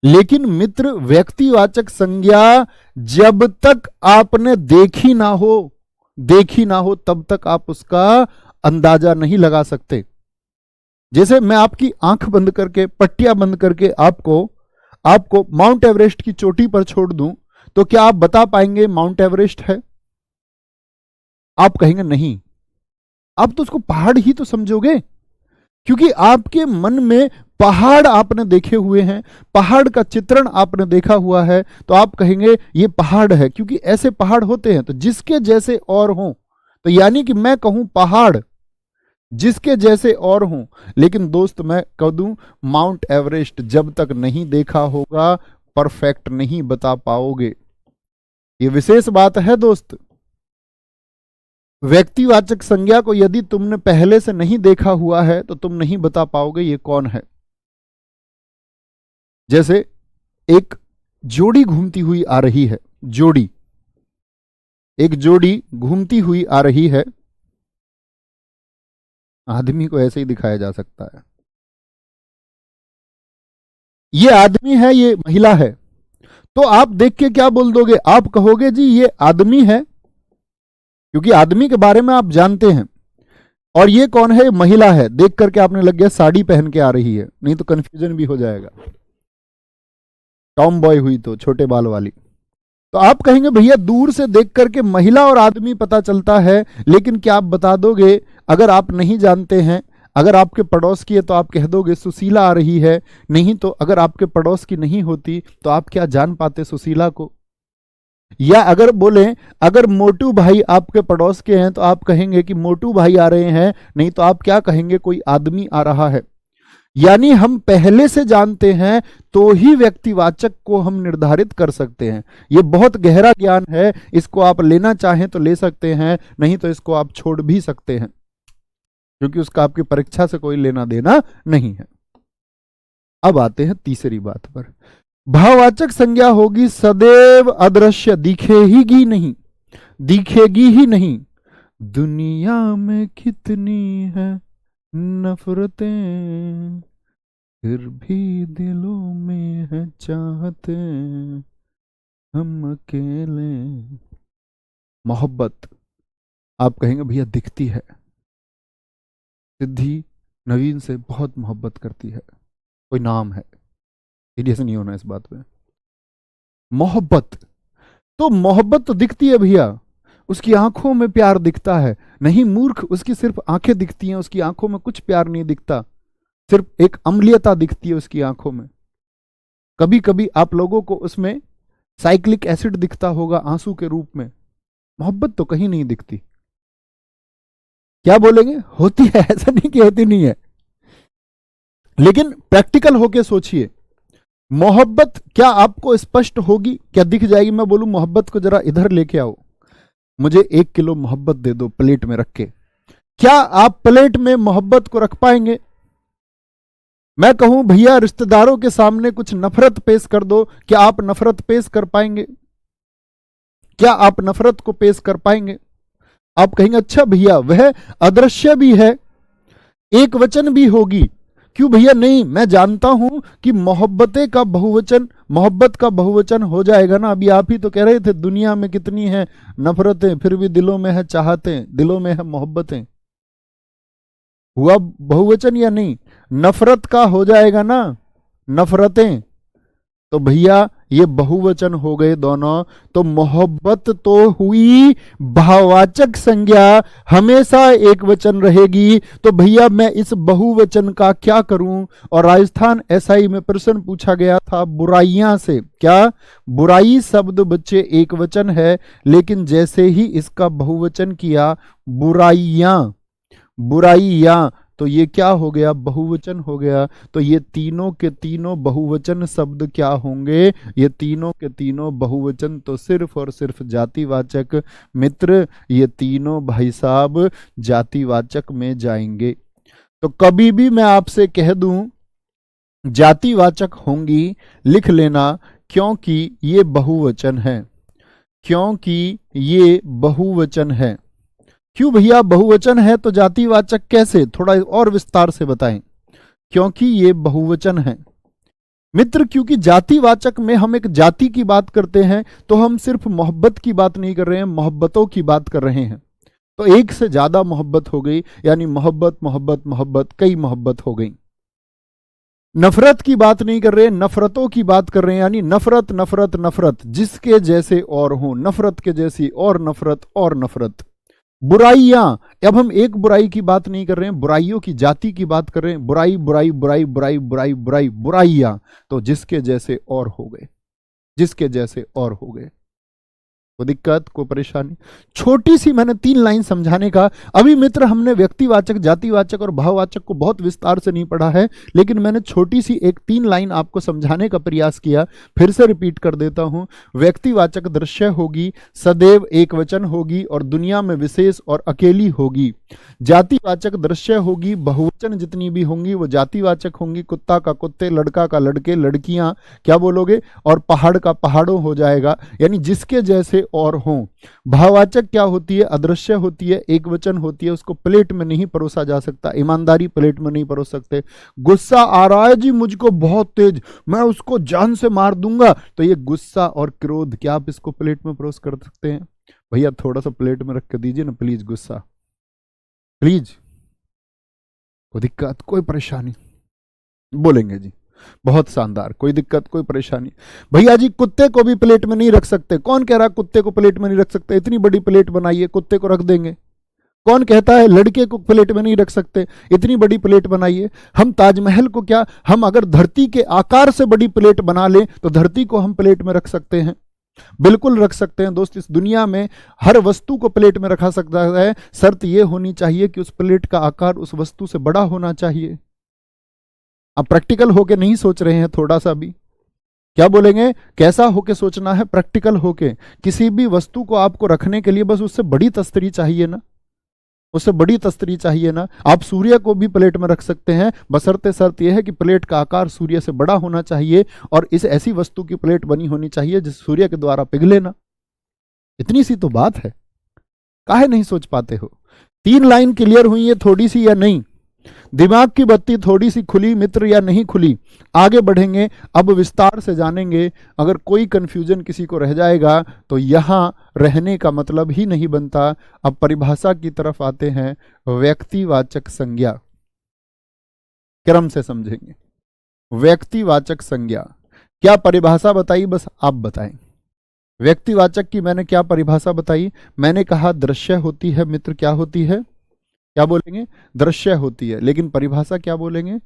[SPEAKER 1] लेकिन मित्र व्यक्तिवाचक संज्ञा जब तक आपने देखी ना हो, देखी ना हो, तब तक आप उसका अंदाजा नहीं लगा सकते। जैसे मैं आपकी आंख बंद करके, पट्टियां बंद करके आपको आपको माउंट एवरेस्ट की चोटी पर छोड़ दूं, तो क्या आप बता पाएंगे माउंट एवरेस्ट है? आप कहेंगे नहीं। आप तो उसको पहाड़ ही तो समझोगे, क्योंकि आपके मन में पहाड़ आपने देखे हुए हैं, पहाड़ का चित्रण आपने देखा हुआ है, तो आप कहेंगे ये पहाड़ है, क्योंकि ऐसे पहाड़ होते हैं। तो जिसके जैसे और हों, तो यानी कि मैं कहूं पहाड़ जिसके जैसे और हों, लेकिन दोस्त मैं कह दूं माउंट एवरेस्ट जब तक नहीं देखा होगा परफेक्ट नहीं बता पाओगे। ये विशेष बात है दोस्त। व्यक्तिवाचक संज्ञा को यदि तुमने पहले से नहीं देखा हुआ है तो तुम नहीं बता पाओगे ये कौन है। जैसे एक जोड़ी घूमती हुई आ रही है, जोड़ी, एक जोड़ी घूमती हुई आ रही है। आदमी को ऐसे ही दिखाया जा सकता है। ये आदमी है, ये महिला है, तो आप देख के क्या बोल दोगे? आप कहोगे जी ये आदमी है, क्योंकि आदमी के बारे में आप जानते हैं, और ये कौन है? महिला है। देख करके आपने लग गया साड़ी पहन के आ रही है, नहीं तो कंफ्यूजन भी हो जाएगा, टॉम बॉय हुई तो, छोटे बाल वाली। तो आप कहेंगे भैया दूर से देख करके महिला और आदमी पता चलता है, लेकिन क्या आप बता दोगे? अगर आप नहीं जानते हैं, अगर आपके पड़ोस की है तो आप कह दोगे सुशीला आ रही है, नहीं तो अगर आपके पड़ोस की नहीं होती तो आप क्या जान पाते सुशीला को? या अगर बोले अगर मोटू भाई आपके पड़ोस के हैं तो आप कहेंगे कि मोटू भाई आ रहे हैं, नहीं तो आप क्या कहेंगे? कोई आदमी आ रहा है। यानी हम पहले से जानते हैं तो ही व्यक्तिवाचक को हम निर्धारित कर सकते हैं। यह बहुत गहरा ज्ञान है, इसको आप लेना चाहें तो ले सकते हैं, नहीं तो इसको आप छोड़ भी सकते हैं, क्योंकि उसका आपकी परीक्षा से कोई लेना देना नहीं है। अब आते हैं तीसरी बात पर। भाववाचक संज्ञा होगी सदैव अदृश्य, दिखेगी नहीं, दिखेगी ही नहीं। दुनिया में कितनी है नफरतें, फिर भी दिलों में है चाहते, हम अकेले। मोहब्बत आप कहेंगे भैया दिखती है, सिद्धि नवीन से बहुत मोहब्बत करती है, कोई नाम है, सीरियस नहीं होना इस बात पे। मोहब्बत तो दिखती है भैया, उसकी आंखों में प्यार दिखता है। नहीं मूर्ख, उसकी सिर्फ आंखें दिखती हैं, उसकी आंखों में कुछ प्यार नहीं दिखता, सिर्फ एक अम्लीयता दिखती है उसकी आंखों में। कभी कभी आप लोगों को उसमें साइक्लिक एसिड दिखता होगा आंसू के रूप में। मोहब्बत तो कहीं नहीं दिखती। क्या बोलेंगे? होती है, ऐसा नहीं कि होती नहीं है, लेकिन प्रैक्टिकल होके सोचिए, मोहब्बत क्या आपको स्पष्ट होगी? क्या दिख जाएगी? मैं बोलूं मोहब्बत को जरा इधर लेके आओ, मुझे 1 किलो मोहब्बत दे दो प्लेट में रख के, क्या आप प्लेट में मोहब्बत को रख पाएंगे? मैं कहूं भैया रिश्तेदारों के सामने कुछ नफरत पेश कर दो, क्या आप नफरत पेश कर पाएंगे? क्या आप नफरत को पेश कर पाएंगे? आप कहेंगे अच्छा भैया वह अदृश्य भी है, एक वचन भी होगी। क्यों भैया? नहीं, मैं जानता हूं कि मोहब्बतें का बहुवचन, मोहब्बत का बहुवचन हो जाएगा ना। अभी आप ही तो कह रहे थे दुनिया में कितनी है नफरतें, फिर भी दिलों में है चाहतें, दिलों में है मोहब्बतें। हुआ बहुवचन या नहीं? नफरत का हो जाएगा ना, नफरतें, तो भैया ये बहुवचन हो गए दोनों। तो मोहब्बत तो हुई, भाववाचक संज्ञा हमेशा एक वचन रहेगी। तो भैया मैं इस बहुवचन का क्या करूं? और राजस्थान एसआई में प्रश्न पूछा गया था बुराइयां से। क्या? बुराई शब्द बच्चे एक वचन है, लेकिन जैसे ही इसका बहुवचन किया बुराइयां, बुराइयां, तो ये क्या हो गया? बहुवचन हो गया। तो ये तीनों के तीनों बहुवचन शब्द क्या होंगे? ये तीनों के तीनों बहुवचन तो सिर्फ और सिर्फ जातिवाचक। मित्र ये तीनों भाई साहब जातिवाचक में जाएंगे। तो कभी भी मैं आपसे कह दूं जातिवाचक होंगी, लिख लेना, क्योंकि ये बहुवचन है, क्योंकि ये बहुवचन है। क्यों भैया बहुवचन है तो जातिवाचक कैसे? थोड़ा और विस्तार से बताएं। क्योंकि ये बहुवचन है मित्र, क्योंकि जातिवाचक में हम एक जाति की बात करते हैं, तो हम सिर्फ मोहब्बत की बात नहीं कर रहे हैं, मोहब्बतों की बात कर रहे हैं। तो एक से ज्यादा मोहब्बत हो गई, यानी मोहब्बत मोहब्बत मोहब्बत, कई मोहब्बत हो गई। नफरत की बात नहीं कर रहे, नफरतों की बात कर रहे हैं, यानी नफरत नफरत नफरत, जिसके जैसे और हो, नफरत के जैसी और नफरत और नफरत। बुराइयां, अब हम एक बुराई की बात नहीं कर रहे हैं, बुराइयों की जाति की बात कर रहे हैं। बुराई बुराई बुराई बुराई बुराई बुराई बुराइयां, तो जिसके जैसे और हो गए, जिसके जैसे और हो गए। कोई दिक्कत, कोई परेशानी? छोटी सी मैंने 3 लाइन समझाने का। अभी मित्र हमने व्यक्तिवाचक, जातिवाचक और भाववाचक को बहुत विस्तार से नहीं पढ़ा है, लेकिन मैंने छोटी सी एक 3 लाइन आपको समझाने का प्रयास किया। फिर से रिपीट कर देता हूं। व्यक्तिवाचक दृश्य होगी, सदैव एक वचन होगी और दुनिया में विशेष और अकेली होगी। जातिवाचक दृश्य होगी, बहुवचन जितनी भी होंगी वो जातिवाचक होंगी। कुत्ता का कुत्ते, लड़का का लड़के, लड़कियां क्या बोलोगे, और पहाड़ का पहाड़ों हो जाएगा, यानी जिसके जैसे और हों। भाववाचक क्या होती है, अदृश्य होती है, एक वचन होती है, उसको प्लेट में नहीं परोसा जा सकता। ईमानदारी प्लेट में नहीं परोस सकते। गुस्सा आ रहा है जी मुझको बहुत तेज, मैं उसको जान से मार दूंगा, तो ये गुस्सा और क्रोध, क्या आप इसको प्लेट में परोस कर सकते हैं? भैया थोड़ा सा प्लेट में रख के दीजिए ना प्लीज, गुस्सा प्लीज। कोई दिक्कत, कोई परेशानी? बोलेंगे जी बहुत शानदार, कोई दिक्कत कोई परेशानी। भैया जी कुत्ते को भी प्लेट में नहीं रख सकते। कौन कह रहा कुत्ते को प्लेट में नहीं रख सकते? इतनी बड़ी प्लेट बनाइए, कुत्ते को रख देंगे। कौन कहता है लड़के को प्लेट में नहीं रख सकते? इतनी बड़ी प्लेट बनाइए। हम ताजमहल को क्या, हम अगर धरती के आकार से बड़ी प्लेट बना लें तो धरती को हम प्लेट में रख सकते हैं, बिल्कुल रख सकते हैं दोस्त। इस दुनिया में हर वस्तु को प्लेट में रखा सकता है, शर्त यह होनी चाहिए कि उस प्लेट का आकार उस वस्तु से बड़ा होना चाहिए। आप प्रैक्टिकल होके नहीं सोच रहे हैं थोड़ा सा भी? क्या बोलेंगे, कैसा होके सोचना है? प्रैक्टिकल होके। किसी भी वस्तु को आपको रखने के लिए बस उससे बड़ी तस्तरी चाहिए ना, उससे बड़ी तस्तरी चाहिए ना। आप सूर्य को भी प्लेट में रख सकते हैं, बशर्ते शर्त यह है कि प्लेट का आकार सूर्य से बड़ा होना चाहिए और इस ऐसी वस्तु की प्लेट बनी होनी चाहिए जिस सूर्य के द्वारा पिघले ना। इतनी सी तो बात है, काहे नहीं सोच पाते हो? 3 लाइन क्लियर हुई है थोड़ी सी या नहीं? दिमाग की बत्ती थोड़ी सी खुली मित्र या नहीं खुली? आगे बढ़ेंगे, अब विस्तार से जानेंगे। अगर कोई कंफ्यूजन किसी को रह जाएगा तो यहां रहने का मतलब ही नहीं बनता। अब परिभाषा की तरफ आते हैं। व्यक्तिवाचक संज्ञा, क्रम से समझेंगे। व्यक्तिवाचक संज्ञा क्या परिभाषा बताई, बस आप बताएं। व्यक्तिवाचक की मैंने क्या परिभाषा बताई? मैंने कहा दृश्य होती है मित्र। क्या होती है? क्या बोलेंगे? दृश्य होती है। लेकिन परिभाषा क्या बोलेंगे?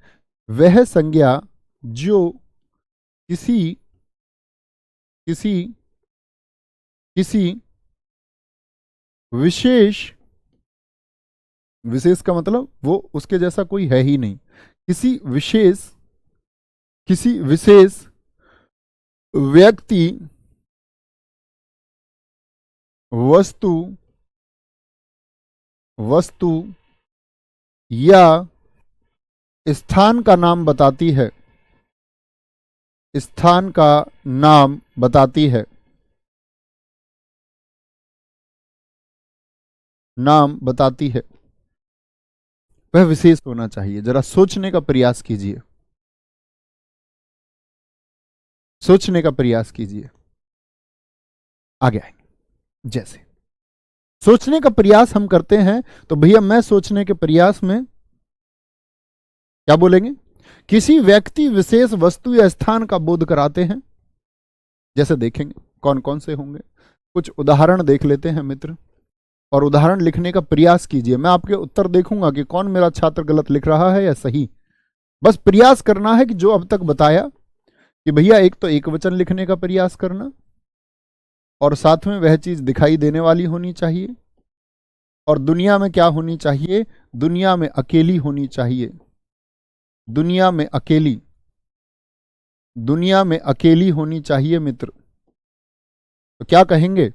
[SPEAKER 1] वह संज्ञा जो किसी किसी किसी विशेष, विशेष का मतलब वो उसके जैसा कोई है ही नहीं, किसी विशेष व्यक्ति, वस्तु या स्थान का नाम बताती है, स्थान का नाम बताती है, नाम बताती है। वह विशेष होना चाहिए। जरा सोचने का प्रयास कीजिए, सोचने का प्रयास कीजिए। आगे आएंगे। जैसे सोचने का प्रयास हम करते हैं तो भैया मैं सोचने के प्रयास में क्या बोलेंगे? किसी व्यक्ति विशेष वस्तु या स्थान का बोध कराते हैं। जैसे देखेंगे कौन कौन से होंगे, कुछ उदाहरण देख लेते हैं मित्र, और उदाहरण लिखने का प्रयास कीजिए। मैं आपके उत्तर देखूंगा कि कौन मेरा छात्र गलत लिख रहा है या सही। बस प्रयास करना है कि जो अब तक बताया कि भैया एक तो एक वचन लिखने का प्रयास करना, और साथ में वह चीज दिखाई देने वाली होनी चाहिए, और दुनिया में क्या होनी चाहिए? दुनिया में अकेली होनी चाहिए। दुनिया में अकेली, दुनिया में अकेली होनी चाहिए मित्र। तो क्या कहेंगे?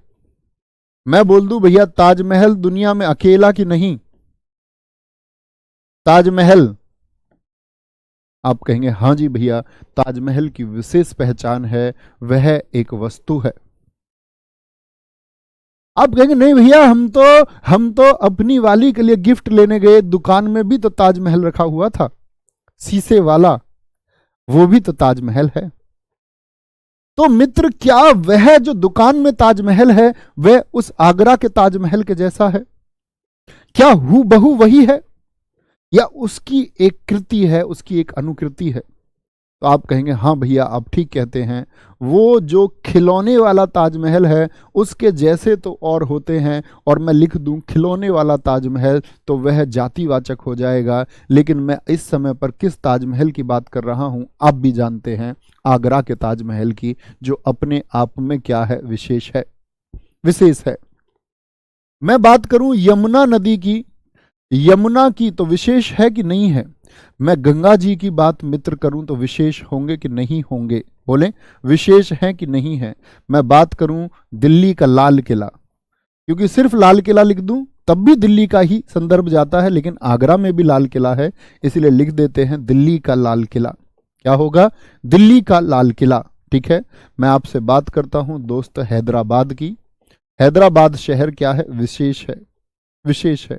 [SPEAKER 1] मैं बोल दूं भैया ताजमहल दुनिया में अकेला कि नहीं? ताजमहल, आप कहेंगे हां जी भैया ताजमहल की विशेष पहचान है, वह एक वस्तु है। आप कहेंगे नहीं भैया हम तो अपनी वाली के लिए गिफ्ट लेने गए, दुकान में भी तो ताजमहल रखा हुआ था, शीशे वाला, वो भी तो ताजमहल है। तो मित्र क्या वह जो दुकान में ताजमहल है वह उस आगरा के ताजमहल के जैसा है? क्या हूबहू वही है, या उसकी एक कृति है, उसकी एक अनुकृति है? तो आप कहेंगे हाँ भैया आप ठीक कहते हैं, वो जो खिलौने वाला ताजमहल है उसके जैसे तो और होते हैं, और मैं लिख दूं खिलौने वाला ताजमहल तो वह जातिवाचक हो जाएगा। लेकिन मैं इस समय पर किस ताजमहल की बात कर रहा हूं आप भी जानते हैं, आगरा के ताजमहल की, जो अपने आप में क्या है? विशेष है, विशेष है। मैं बात करूं यमुना नदी की, यमुना की तो विशेष है कि नहीं है? मैं गंगा जी की बात मित्र करूं तो विशेष होंगे कि नहीं होंगे? बोलें विशेष है कि नहीं है? मैं बात करूं दिल्ली का लाल किला, क्योंकि सिर्फ लाल किला लिख दूं तब भी दिल्ली का ही संदर्भ जाता है, लेकिन आगरा में भी लाल किला है, इसलिए लिख देते हैं दिल्ली का लाल किला। क्या होगा? दिल्ली का लाल किला। ठीक है। मैं आपसे बात करता हूं दोस्त हैदराबाद की। हैदराबाद शहर क्या है? विशेष है, विशेष है।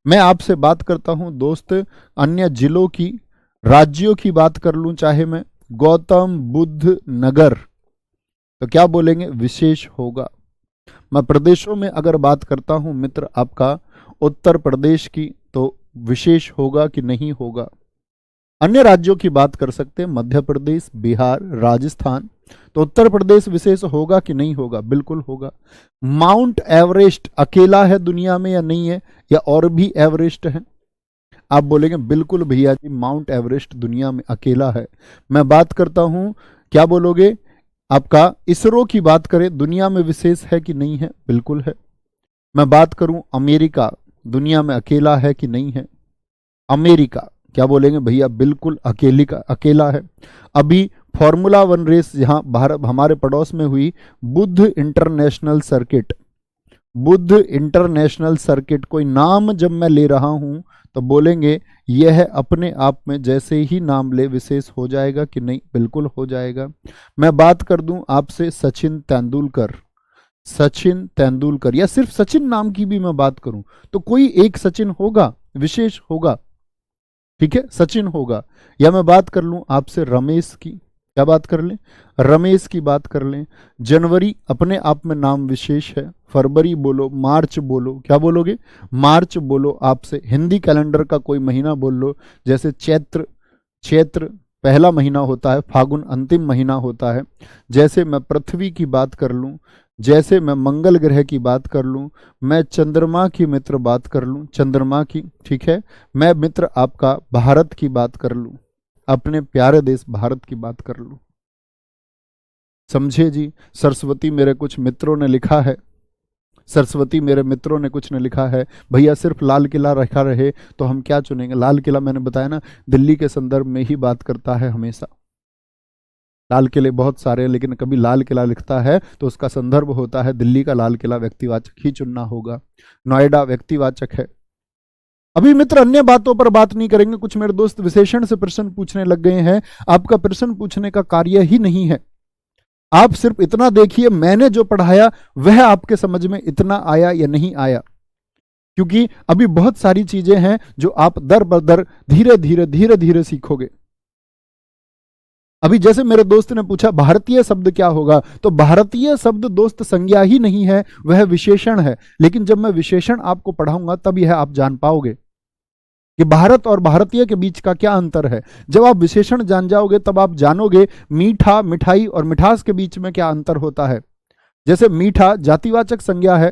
[SPEAKER 1] मैं आपसे बात करता हूं दोस्त अन्य जिलों की, राज्यों की बात कर लूं चाहे मैं, गौतम बुद्ध नगर, तो क्या बोलेंगे? विशेष होगा। मैं प्रदेशों में अगर बात करता हूं मित्र आपका उत्तर प्रदेश की, तो विशेष होगा कि नहीं होगा? अन्य राज्यों की बात कर सकते हैं, मध्य प्रदेश, बिहार, राजस्थान, तो उत्तर प्रदेश विशेष होगा कि नहीं होगा? बिल्कुल होगा। माउंट एवरेस्ट अकेला है दुनिया में या नहीं है, या और भी एवरेस्ट है? आप बोलेंगे बिल्कुल भैया जी, माउंट एवरेस्ट दुनिया में अकेला है। मैं बात करता हूं, क्या बोलोगे? आपका इसरो की बात करें, दुनिया में विशेष है कि नहीं है? बिल्कुल है। मैं बात करूं अमेरिका, दुनिया में अकेला है कि नहीं है? अमेरिका, क्या बोलेंगे भैया? बिल्कुल अकेला है। अभी फॉर्मूला 1 रेस जहां भारत हमारे पड़ोस में हुई, Buddha international circuit, Buddha international circuit, कोई नाम जब मैं ले रहा हूं तो बोलेंगे यह अपने आप में जैसे ही नाम ले विशेष हो जाएगा कि नहीं? बिल्कुल हो जाएगा। मैं बात कर दूं आपसे सचिन तेंदुलकर, सचिन तेंदुलकर, या सिर्फ सचिन नाम की भी मैं बात करूं तो कोई एक सचिन होगा, विशेष होगा। ठीक है, सचिन होगा। या मैं बात कर लूं आपसे रमेश की, क्या बात कर लें? रमेश की बात कर लें। जनवरी अपने आप में नाम विशेष है। फरवरी बोलो, मार्च बोलो, क्या बोलोगे? मार्च बोलो। आपसे हिंदी कैलेंडर का कोई महीना बोल लो, जैसे चैत्र, चैत्र पहला महीना होता है, फागुन अंतिम महीना होता है। जैसे मैं पृथ्वी की बात कर लूं, जैसे मैं मंगल ग्रह की बात कर लूं, मैं चंद्रमा की मित्र बात कर लूं, चंद्रमा की, ठीक है। मैं मित्र आपका भारत की बात कर लूं, अपने प्यारे देश भारत की बात कर लूं। समझे जी? सरस्वती मेरे कुछ मित्रों ने लिखा है, सरस्वती मेरे मित्रों ने कुछ ने लिखा है, भैया सिर्फ लाल किला रखा रहे तो हम क्या चुनेंगे? लाल किला मैंने बताया ना, दिल्ली के संदर्भ में ही बात करता है हमेशा। लाल किले बहुत सारे हैं, लेकिन कभी लाल किला लिखता है तो उसका संदर्भ होता है दिल्ली का लाल किला, व्यक्तिवाचक ही चुनना होगा। नोएडा व्यक्तिवाचक है। अभी मित्र अन्य बातों पर बात नहीं करेंगे। कुछ मेरे दोस्त विशेषण से प्रश्न पूछने लग गए हैं। आपका प्रश्न पूछने का कार्य ही नहीं है। आप सिर्फ इतना देखिए, मैंने जो पढ़ाया वह आपके समझ में इतना आया या नहीं आया, क्योंकि अभी बहुत सारी चीजें हैं जो आप दर बदर धीरे धीरे धीरे धीरे सीखोगे। अभी जैसे मेरे दोस्त ने पूछा भारतीय शब्द क्या होगा, तो भारतीय शब्द दोस्त संज्ञा ही नहीं है, वह विशेषण है। लेकिन जब मैं विशेषण आपको पढ़ाऊंगा तब यह आप जान पाओगे कि भारत और भारतीय के बीच का क्या अंतर है। जब आप विशेषण जान जाओगे तब आप जानोगे मीठा, मिठाई और मिठास के बीच में क्या अंतर होता है। जैसे मीठा जातिवाचक संज्ञा है,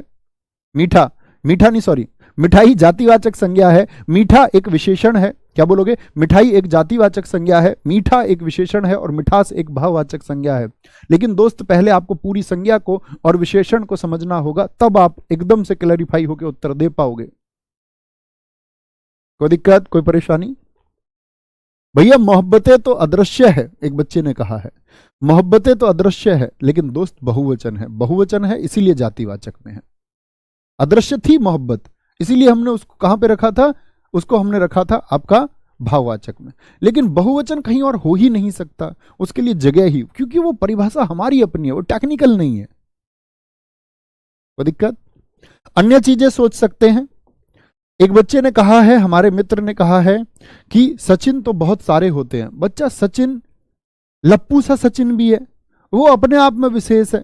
[SPEAKER 1] मीठा मीठा नहीं सॉरी मिठाई जातिवाचक संज्ञा है, मीठा एक विशेषण है। क्या बोलोगे? मिठाई एक जातिवाचक संज्ञा है, मीठा एक विशेषण है और मिठास एक भाववाचक संज्ञा है। लेकिन दोस्त पहले आपको पूरी संज्ञा को और विशेषण को समझना होगा, तब आप एकदम से क्लैरिफाई होकर उत्तर दे पाओगे। कोई दिक्कत, कोई परेशानी? भैया मोहब्बतें तो अदृश्य है, एक बच्चे ने कहा है। मोहब्बतें तो अदृश्य है, लेकिन दोस्त बहुवचन है। बहुवचन है इसीलिए जातिवाचक में है। अदृश्य थी मोहब्बत, इसीलिए हमने उसको कहां पे रखा था? उसको हमने रखा था आपका भाववाचक में। लेकिन बहुवचन कहीं और हो ही नहीं सकता, उसके लिए जगह ही, क्योंकि वो परिभाषा हमारी अपनी है, वो टेक्निकल नहीं है। कोई दिक्कत? अन्य चीजें सोच सकते हैं। एक बच्चे ने कहा है, हमारे मित्र ने कहा है कि सचिन तो बहुत सारे होते हैं। बच्चा, सचिन लप्पू सा सचिन भी है, वो अपने आप में विशेष है।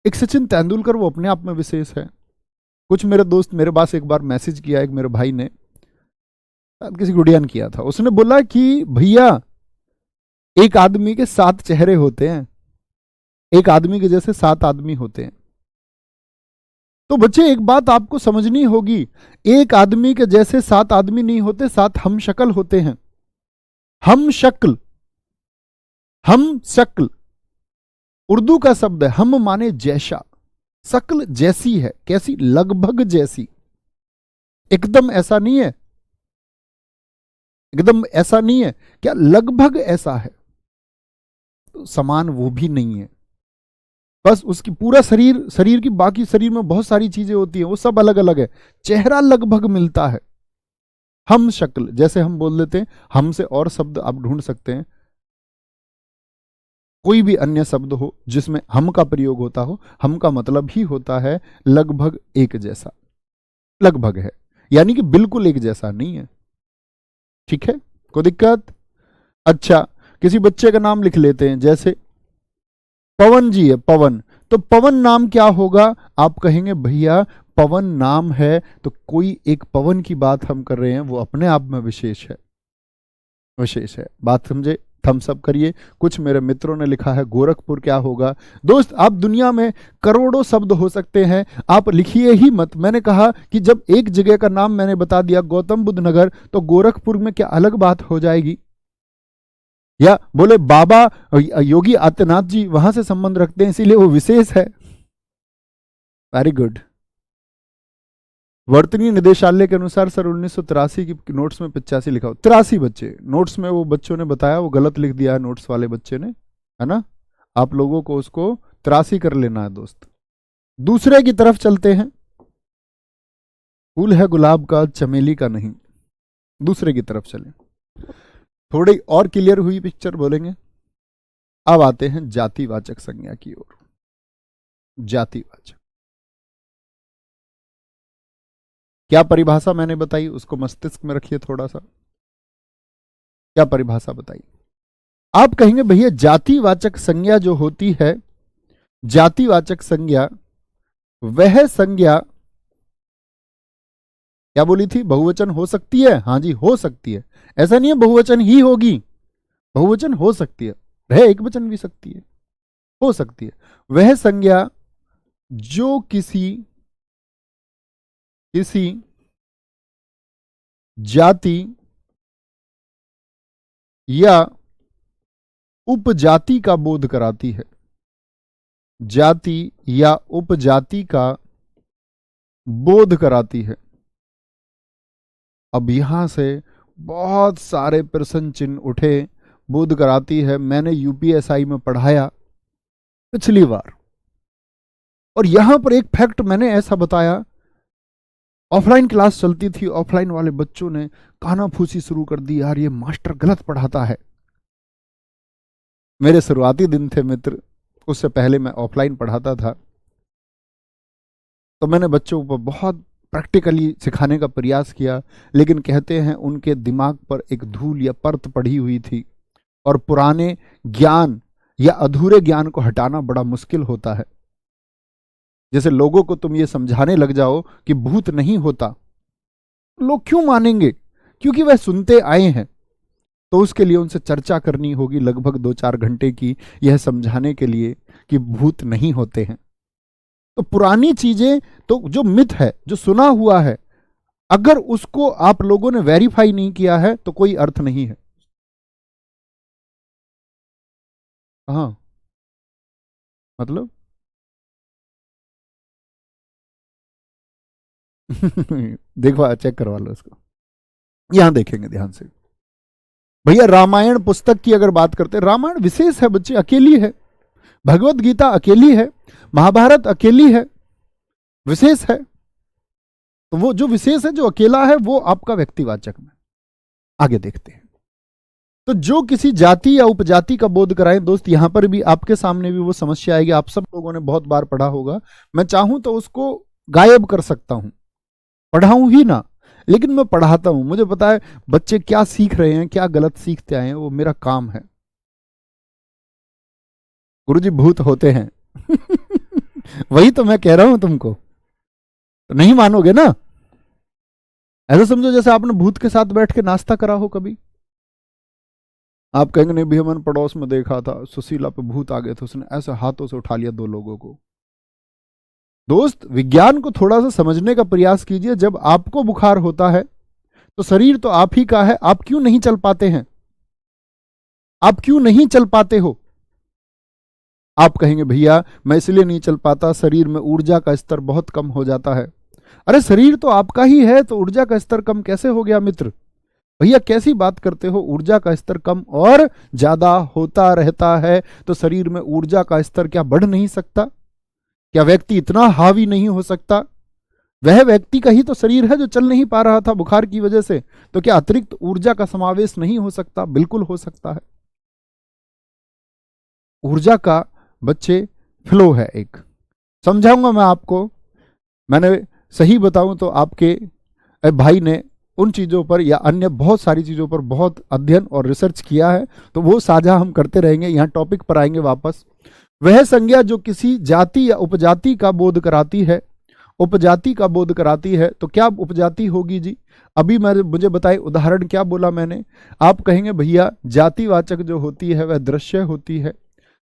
[SPEAKER 1] एक सचिन तेंदुलकर, वो अपने आप में विशेष है। कुछ मेरे दोस्त मेरे पास एक बार मैसेज किया, एक मेरे भाई ने किसी गुड़िया ने किया था, उसने बोला कि भैया एक आदमी के 7 चेहरे होते हैं, एक आदमी के जैसे 7 आदमी होते हैं। तो बच्चे एक बात आपको समझनी होगी, एक आदमी के जैसे 7 आदमी नहीं होते, 7 हम शक्ल होते हैं। हम शक्ल, हम शक्ल उर्दू का शब्द है। हम माने जैसा, शक्ल जैसी है, कैसी? लगभग जैसी। एकदम ऐसा नहीं है, एकदम ऐसा नहीं है, क्या लगभग ऐसा है। तो समान वो भी नहीं है। बस उसकी पूरा शरीर की बाकी शरीर में बहुत सारी चीजें होती हैं, वो सब अलग अलग है, चेहरा लगभग मिलता है। हम शक्ल, जैसे हम बोल देते हैं, हमसे और शब्द आप ढूंढ सकते हैं, कोई भी अन्य शब्द हो जिसमें हम का प्रयोग होता हो, हम का मतलब ही होता है लगभग एक जैसा, लगभग है, यानी कि बिल्कुल एक जैसा नहीं है। ठीक है, कोई दिक्कत? अच्छा, किसी बच्चे का नाम लिख लेते हैं, जैसे पवन जी है, पवन, तो पवन नाम क्या होगा? आप कहेंगे भैया पवन नाम है, तो कोई एक पवन की बात हम कर रहे हैं, वो अपने आप में विशेष है, विशेष है। बात समझे? थम्स अप करिए। कुछ मेरे मित्रों ने लिखा है गोरखपुर क्या होगा? दोस्त, आप दुनिया में करोड़ों शब्द हो सकते हैं, आप लिखिए ही मत। मैंने कहा कि जब एक जगह का नाम मैंने बता दिया गौतम बुद्ध नगर, तो गोरखपुर में क्या अलग बात हो जाएगी? या बोले बाबा योगी आदित्यनाथ जी वहां से संबंध रखते हैं, इसीलिए वो विशेष है। Very good. वर्तनी निदेशालय के अनुसार सर 1983 की नोट्स में 85 लिखा हो। 83 बच्चे नोट्स में, वो बच्चों ने बताया, वो गलत लिख दिया है नोट्स वाले बच्चे ने, है ना? आप लोगों को उसको 83 कर लेना है दोस्त। दूसरे की तरफ चलते हैं। फूल है गुलाब का, चमेली का नहीं। दूसरे की तरफ चलें, थोड़ी और क्लियर हुई पिक्चर बोलेंगे। अब आते हैं जातिवाचक संज्ञा की ओर। जातिवाचक क्या परिभाषा मैंने बताई, उसको मस्तिष्क में रखिए थोड़ा सा। क्या परिभाषा बताई? आप कहेंगे भैया जातिवाचक संज्ञा जो होती है, जातिवाचक संज्ञा, वह संज्ञा क्या बोली थी? बहुवचन हो सकती है। हाँ जी, हो सकती है, ऐसा नहीं है बहुवचन ही होगी, बहुवचन हो सकती है, रह एक वचन भी सकती है, हो सकती है। वह संज्ञा जो किसी जाति या उपजाति का बोध कराती है, जाति या उपजाति का बोध कराती है। अब यहां से बहुत सारे प्रश्न चिन्ह उठे। बोध कराती है, मैंने यूपीएसआई में पढ़ाया पिछली बार, और यहां पर एक फैक्ट मैंने ऐसा बताया, ऑफलाइन क्लास चलती थी, ऑफलाइन वाले बच्चों ने कानाफूसी शुरू कर दी, यार ये मास्टर गलत पढ़ाता है। मेरे शुरुआती दिन थे मित्र, उससे पहले मैं ऑफलाइन पढ़ाता था, तो मैंने बच्चों को बहुत प्रैक्टिकली सिखाने का प्रयास किया, लेकिन कहते हैं उनके दिमाग पर एक धूल या परत पड़ी हुई थी, और पुराने ज्ञान या अधूरे ज्ञान को हटाना बड़ा मुश्किल होता है। जैसे लोगों को तुम ये समझाने लग जाओ कि भूत नहीं होता, लोग क्यों मानेंगे? क्योंकि वह सुनते आए हैं। तो उसके लिए उनसे चर्चा करनी होगी लगभग 2-4 घंटे की, यह समझाने के लिए कि भूत नहीं होते हैं। तो पुरानी चीजें, तो जो मिथ है, जो सुना हुआ है, अगर उसको आप लोगों ने वेरीफाई नहीं किया है तो कोई अर्थ नहीं है। हाँ, मतलब देखो, चेक करवा लो उसको, यहां देखेंगे ध्यान से। भैया रामायण पुस्तक की अगर बात करते हैं, रामायण विशेष है बच्चे, अकेली है। भगवत गीता अकेली है, महाभारत अकेली है, विशेष है। तो वो जो विशेष है, जो अकेला है, वो आपका व्यक्तिवाचक में। आगे देखते हैं। तो जो किसी जाति या उपजाति का बोध कराएं, दोस्त यहां पर भी आपके सामने भी वो समस्या आएगी, आप सब लोगों ने बहुत बार पढ़ा होगा। मैं चाहूं तो उसको गायब कर सकता हूं, पढ़ाऊं ही ना, लेकिन मैं पढ़ाता हूं। मुझे पता है बच्चे क्या सीख रहे हैं, क्या गलत सीखते आए हैं, वो मेरा काम है। गुरुजी भूत होते हैं वही तो मैं कह रहा हूं तुमको, तो नहीं मानोगे ना? ऐसा समझो जैसे आपने भूत के साथ बैठ के नाश्ता करा हो कभी। आप कहेंगे नहीं भी, हमने पड़ोस में देखा था, सुशीला पे भूत आ गए थे, उसने ऐसे हाथों से उठा लिया 2 लोगों को। दोस्त, विज्ञान को थोड़ा सा समझने का प्रयास कीजिए। जब आपको बुखार होता है तो शरीर तो आप ही का है, आप क्यों नहीं चल पाते हैं? आप क्यों नहीं चल पाते हो? आप कहेंगे भैया मैं इसलिए नहीं चल पाता, शरीर में ऊर्जा का स्तर बहुत कम हो जाता है। अरे शरीर तो आपका ही है, तो ऊर्जा का स्तर कम कैसे हो गया मित्र? भैया कैसी बात करते हो, ऊर्जा का स्तर कम और ज्यादा होता रहता है, तो शरीर में ऊर्जा का स्तर क्या बढ़ नहीं सकता? क्या व्यक्ति इतना हावी नहीं हो सकता? वह व्यक्ति का ही तो शरीर है जो चल नहीं पा रहा था बुखार की वजह से, तो क्या अतिरिक्त ऊर्जा का समावेश नहीं हो सकता? बिल्कुल हो सकता है। ऊर्जा का बच्चे फ्लो है एक, समझाऊंगा मैं आपको। मैंने सही बताऊं तो आपके भाई ने उन चीज़ों पर या अन्य बहुत सारी चीज़ों पर बहुत अध्ययन और रिसर्च किया है, तो वो साझा हम करते रहेंगे। यहाँ टॉपिक पर आएंगे वापस। वह संज्ञा जो किसी जाति या उपजाति का बोध कराती है, उपजाति का बोध कराती है, तो क्या उपजाति होगी जी? अभी मुझे बताइए उदाहरण क्या बोला मैंने? आप कहेंगे भैया जातिवाचक जो होती है वह दृश्य होती है,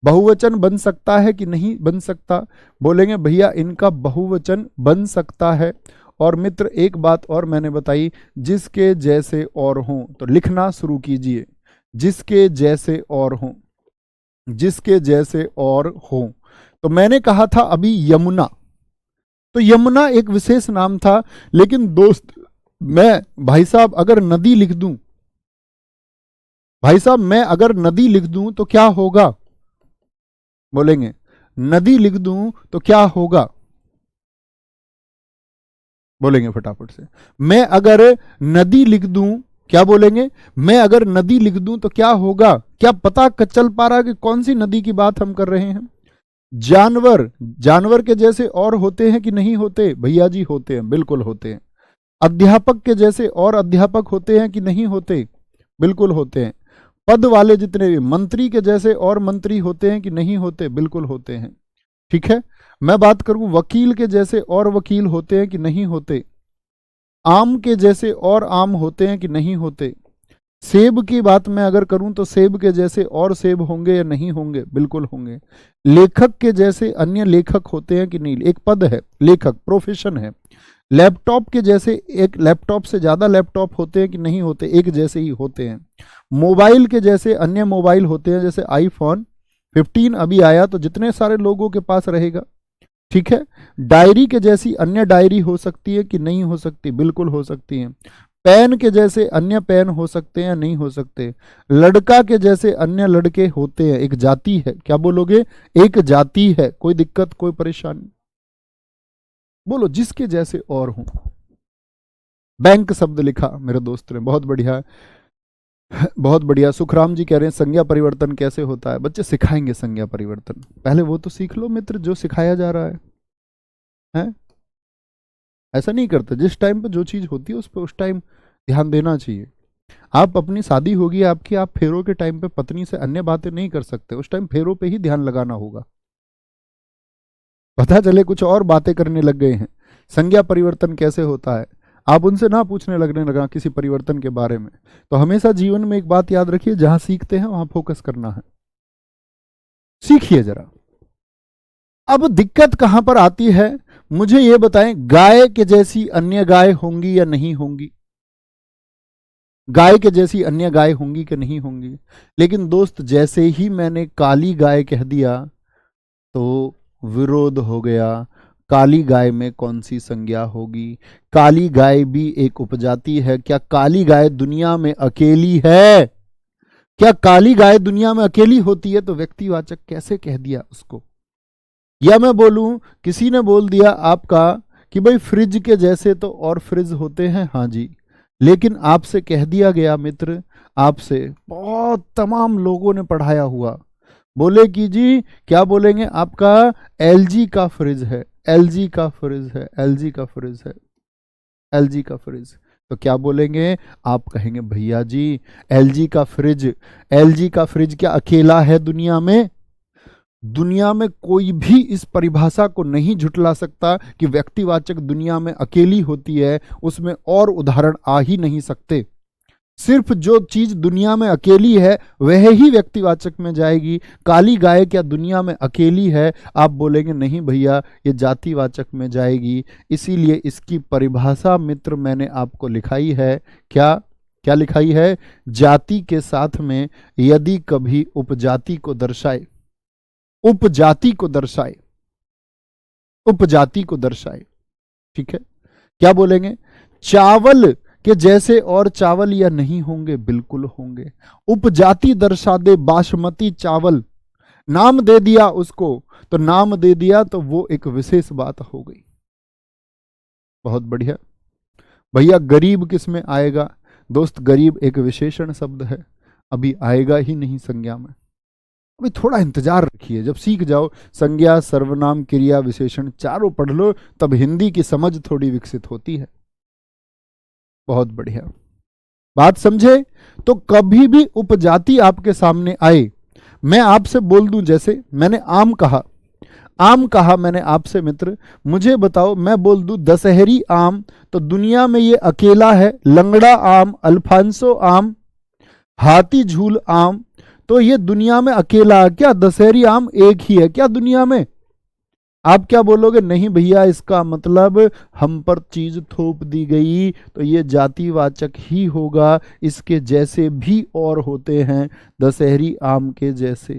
[SPEAKER 1] बहुवचन बन सकता है कि नहीं बन सकता? बोलेंगे भैया इनका बहुवचन बन सकता है। और मित्र एक बात और मैंने बताई, जिसके जैसे और हों, तो लिखना शुरू कीजिए, जिसके जैसे और हों, जिसके जैसे और हों। तो मैंने कहा था अभी यमुना, तो यमुना एक विशेष नाम था, लेकिन दोस्त मैं भाई साहब अगर नदी लिख दूं, भाई साहब मैं अगर नदी लिख दूं तो क्या होगा? बोलेंगे नदी लिख दूं तो क्या होगा? बोलेंगे फटाफट से, मैं अगर नदी लिख दूं, क्या बोलेंगे? मैं अगर नदी लिख दूं तो क्या होगा? क्या पता चल पा रहा कि कौन सी नदी की बात हम कर रहे हैं? जानवर, जानवर के जैसे और होते हैं कि नहीं होते? भैया जी होते हैं, बिल्कुल होते हैं। अध्यापक के जैसे और अध्यापक होते हैं कि नहीं होते? बिल्कुल होते हैं। पद वाले जितने भी, मंत्री के जैसे और मंत्री होते हैं कि नहीं होते? बिल्कुल होते हैं। ठीक है, मैं बात करूं वकील के जैसे और वकील होते हैं कि नहीं होते? आम के जैसे और आम होते हैं कि नहीं होते? सेब की बात मैं अगर करूं तो सेब के जैसे और सेब होंगे या नहीं होंगे? बिल्कुल होंगे। लेखक के जैसे अन्य लेखक होते हैं कि नहीं? एक पद है लेखक, प्रोफेशन है। लैपटॉप के जैसे एक लैपटॉप से ज्यादा लैपटॉप होते हैं कि नहीं होते? एक जैसे ही होते हैं। मोबाइल के जैसे अन्य मोबाइल होते हैं, जैसे आईफोन 15 अभी आया तो जितने सारे लोगों के पास रहेगा। ठीक है, डायरी के जैसी अन्य डायरी हो सकती है कि नहीं हो सकती? बिल्कुल हो सकती है। पेन के जैसे अन्य पेन हो सकते हैं या नहीं हो सकते? लड़का के जैसे अन्य लड़के होते हैं, एक जाति है। क्या बोलोगे? एक जाति है। कोई दिक्कत, कोई परेशानी? बोलो जिसके जैसे और हूं। बैंक शब्द लिखा मेरे दोस्त ने, बहुत बढ़िया, बहुत बढ़िया। सुखराम जी कह रहे हैं संज्ञा परिवर्तन कैसे होता है? बच्चे सिखाएंगे संज्ञा परिवर्तन, पहले वो तो सीख लो मित्र जो सिखाया जा रहा है। हैं? ऐसा नहीं करते, जिस टाइम पे जो चीज होती है उस पर उस टाइम ध्यान देना चाहिए। आप अपनी शादी होगी आपकी, आप फेरों के टाइम पे पत्नी से अन्य बातें नहीं कर सकते, उस टाइम फेरों पे ही ध्यान लगाना होगा। पता चले कुछ और बातें करने लग गए हैं। संज्ञा परिवर्तन कैसे होता है आप उनसे ना पूछने लगने लगा किसी परिवर्तन के बारे में। तो हमेशा जीवन में एक बात याद रखिए, जहां सीखते हैं वहां फोकस करना है। सीखिए जरा। अब दिक्कत कहां पर आती है, मुझे ये बताएं, गाय के जैसी अन्य गाय होंगी या नहीं होंगी? गाय के जैसी अन्य गाय होंगी कि नहीं होंगी? लेकिन दोस्त जैसे ही मैंने काली गाय कह दिया तो विरोध हो गया। काली गाय में कौन सी संज्ञा होगी? काली गाय भी एक उपजाति है। क्या काली गाय दुनिया में अकेली है? क्या काली गाय दुनिया में अकेली होती है? तो व्यक्तिवाचक कैसे कह दिया उसको? या मैं बोलूं, किसी ने बोल दिया आपका कि भाई फ्रिज के जैसे तो और फ्रिज होते हैं। हाँ जी, लेकिन आपसे कह दिया गया मित्र, आपसे बहुत तमाम लोगों ने पढ़ाया हुआ, बोले कि जी क्या बोलेंगे, आपका एलजी का फ्रिज है, एलजी का फ्रिज है, एलजी का फ्रिज है, एलजी का फ्रिज। तो क्या बोलेंगे आप? कहेंगे भैया जी एलजी का फ्रिज, एलजी का फ्रिज क्या अकेला है दुनिया में? दुनिया में कोई भी इस परिभाषा को नहीं झुटला सकता कि व्यक्तिवाचक दुनिया में अकेली होती है, उसमें और उदाहरण आ ही नहीं सकते। सिर्फ जो चीज दुनिया में अकेली है वह ही व्यक्तिवाचक में जाएगी। काली गाय क्या दुनिया में अकेली है? आप बोलेंगे नहीं भैया ये जातिवाचक में जाएगी। इसीलिए इसकी परिभाषा मित्र मैंने आपको लिखाई है। क्या क्या लिखाई है? जाति के साथ में यदि कभी उपजाति को दर्शाए, उपजाति को दर्शाए, उपजाति को दर्शाए। ठीक है, क्या बोलेंगे? चावल कि जैसे और चावल या नहीं होंगे, बिल्कुल होंगे। उपजाति दर्शा दे बासमती चावल, नाम दे दिया उसको, तो नाम दे दिया तो वो एक विशेष बात हो गई। बहुत बढ़िया भैया। गरीब किस में आएगा दोस्त? गरीब एक विशेषण शब्द है, अभी आएगा ही नहीं संज्ञा में। अभी थोड़ा इंतजार रखिए, जब सीख जाओ संज्ञा, सर्वनाम, क्रिया, विशेषण चारों पढ़ लो, तब हिंदी की समझ थोड़ी विकसित होती है। बहुत बढ़िया बात समझे। तो कभी भी उपजाति आपके सामने आए, मैं आपसे बोल दूं, जैसे मैंने आम कहा, आम कहा मैंने आपसे मित्र, मुझे बताओ, मैं बोल दूं दशहरी आम, तो दुनिया में ये अकेला है। लंगड़ा आम, अल्फांसो आम, हाथी झूल आम, तो ये दुनिया में अकेला है क्या? दशहरी आम एक ही है क्या दुनिया में? आप क्या बोलोगे? नहीं भैया, इसका मतलब हम पर चीज थोप दी गई, तो ये जातिवाचक ही होगा, इसके जैसे भी और होते हैं दशहरी आम के जैसे।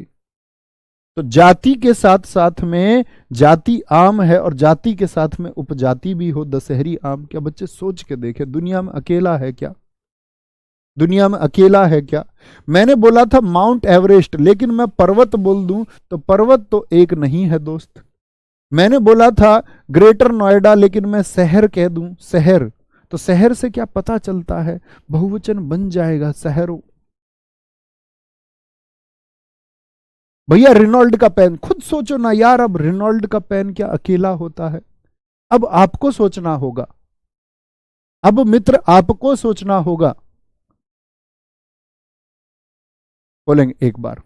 [SPEAKER 1] तो जाति के साथ साथ में जाति आम है और जाति के साथ में उपजाति भी हो, दशहरी आम। क्या बच्चे सोच के देखें, दुनिया में अकेला है क्या? दुनिया में अकेला है क्या? मैंने बोला था माउंट एवरेस्ट, लेकिन मैं पर्वत बोल दूं तो पर्वत तो एक नहीं है दोस्त। मैंने बोला था ग्रेटर नोएडा, लेकिन मैं शहर कह दूं, शहर, तो शहर से क्या पता चलता है? बहुवचन बन जाएगा शहरों। भैया रेनॉल्ड का पेन, खुद सोचो ना यार, अब रेनॉल्ड का पेन क्या अकेला होता है? अब आपको सोचना होगा, अब मित्र आपको सोचना होगा। बोलेंगे एक बार।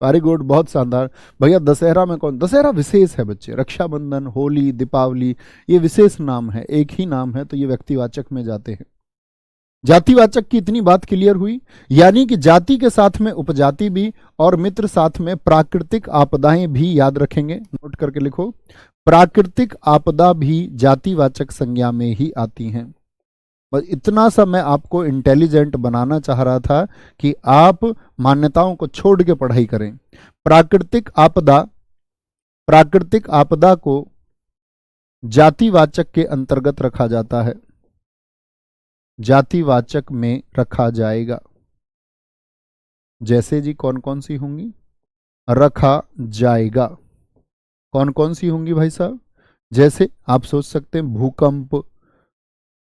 [SPEAKER 1] वेरी गुड, बहुत शानदार भैया। दशहरा में कौन? दशहरा विशेष है बच्चे, रक्षाबंधन, होली, दीपावली, ये विशेष नाम है, एक ही नाम है, तो ये व्यक्तिवाचक में जाते हैं। जातिवाचक की इतनी बात क्लियर हुई, यानी कि जाति के साथ में उपजाति भी, और मित्र साथ में प्राकृतिक आपदाएं भी याद रखेंगे, नोट करके लिखो। प्राकृतिक आपदा भी जातिवाचक संज्ञा में ही आती हैं। बस इतना सा मैं आपको इंटेलिजेंट बनाना चाह रहा था कि आप मान्यताओं को छोड़ के पढ़ाई करें। प्राकृतिक आपदा, प्राकृतिक आपदा को जातिवाचक के अंतर्गत रखा जाता है, जातिवाचक में रखा जाएगा। जैसे जी कौन कौन सी होंगी? रखा जाएगा। कौन कौन सी होंगी भाई साहब? जैसे आप सोच सकते हैं भूकंप,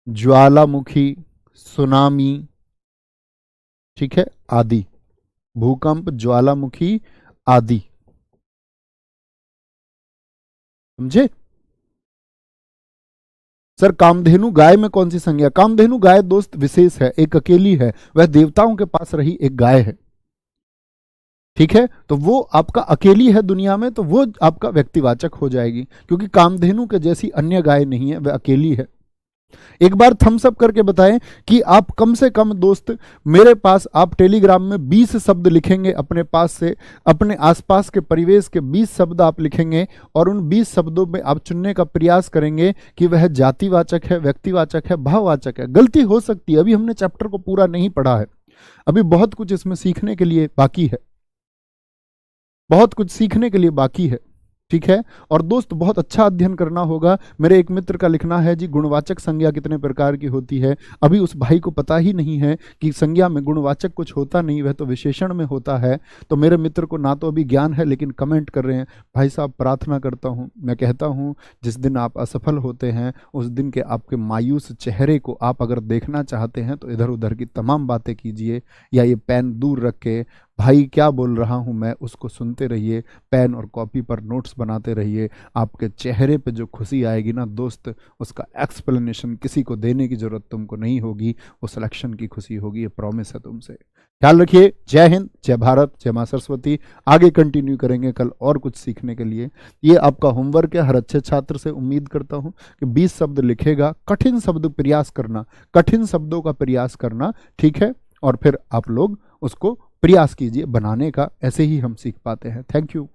[SPEAKER 1] ज्वालामुखी, सुनामी, ठीक है, आदि। भूकंप, ज्वालामुखी आदि, समझे? सर कामधेनु गाय में कौन सी संज्ञा? कामधेनु गाय दोस्त विशेष है, एक अकेली है, वह देवताओं के पास रही एक गाय है, ठीक है, तो वो आपका अकेली है दुनिया में, तो वो आपका व्यक्तिवाचक हो जाएगी, क्योंकि कामधेनु के जैसी अन्य गाय नहीं है, वह अकेली है। एक बार थम्स अप करके बताएं कि आप कम से कम दोस्त मेरे पास, आप टेलीग्राम में 20 शब्द लिखेंगे अपने पास से, अपने आसपास के परिवेश के 20 शब्द आप लिखेंगे, और उन 20 शब्दों में आप चुनने का प्रयास करेंगे कि वह जातिवाचक है, व्यक्तिवाचक है, भाववाचक है। गलती हो सकती है, अभी हमने चैप्टर को पूरा नहीं पढ़ा है, अभी बहुत कुछ इसमें सीखने के लिए बाकी है, बहुत कुछ सीखने के लिए बाकी है, ठीक है। और दोस्त बहुत अच्छा अध्ययन करना होगा। मेरे एक मित्र का लिखना है जी गुणवाचक संज्ञा कितने प्रकार की होती है। अभी उस भाई को पता ही नहीं है कि संज्ञा में गुणवाचक कुछ होता नहीं, वह तो विशेषण में होता है। तो मेरे मित्र को ना तो अभी ज्ञान है, लेकिन कमेंट कर रहे हैं। भाई साहब प्रार्थना करता हूँ, मैं कहता हूँ जिस दिन आप असफल होते हैं उस दिन के आपके मायूस चेहरे को आप अगर देखना चाहते हैं तो इधर उधर की तमाम बातें कीजिए, या ये पेन दूर रख के भाई क्या बोल रहा हूं मैं उसको सुनते रहिए, पेन और कॉपी पर नोट्स बनाते रहिए। आपके चेहरे पे जो खुशी आएगी ना दोस्त, उसका एक्सप्लेनेशन किसी को देने की जरूरत तुमको नहीं होगी, वो सिलेक्शन की खुशी होगी, ये प्रॉमिस है तुमसे। ख्याल रखिए। जय हिंद, जय भारत, जय मां सरस्वती। आगे कंटिन्यू करेंगे कल और कुछ सीखने के लिए। ये आपका होमवर्क है, हर अच्छे छात्र से उम्मीद करता हूं कि 20 शब्द लिखेगा, कठिन शब्द प्रयास करना, कठिन शब्दों का प्रयास करना, ठीक है, और फिर आप लोग उसको प्रयास कीजिए बनाने का, ऐसे ही हम सीख पाते हैं। Thank you.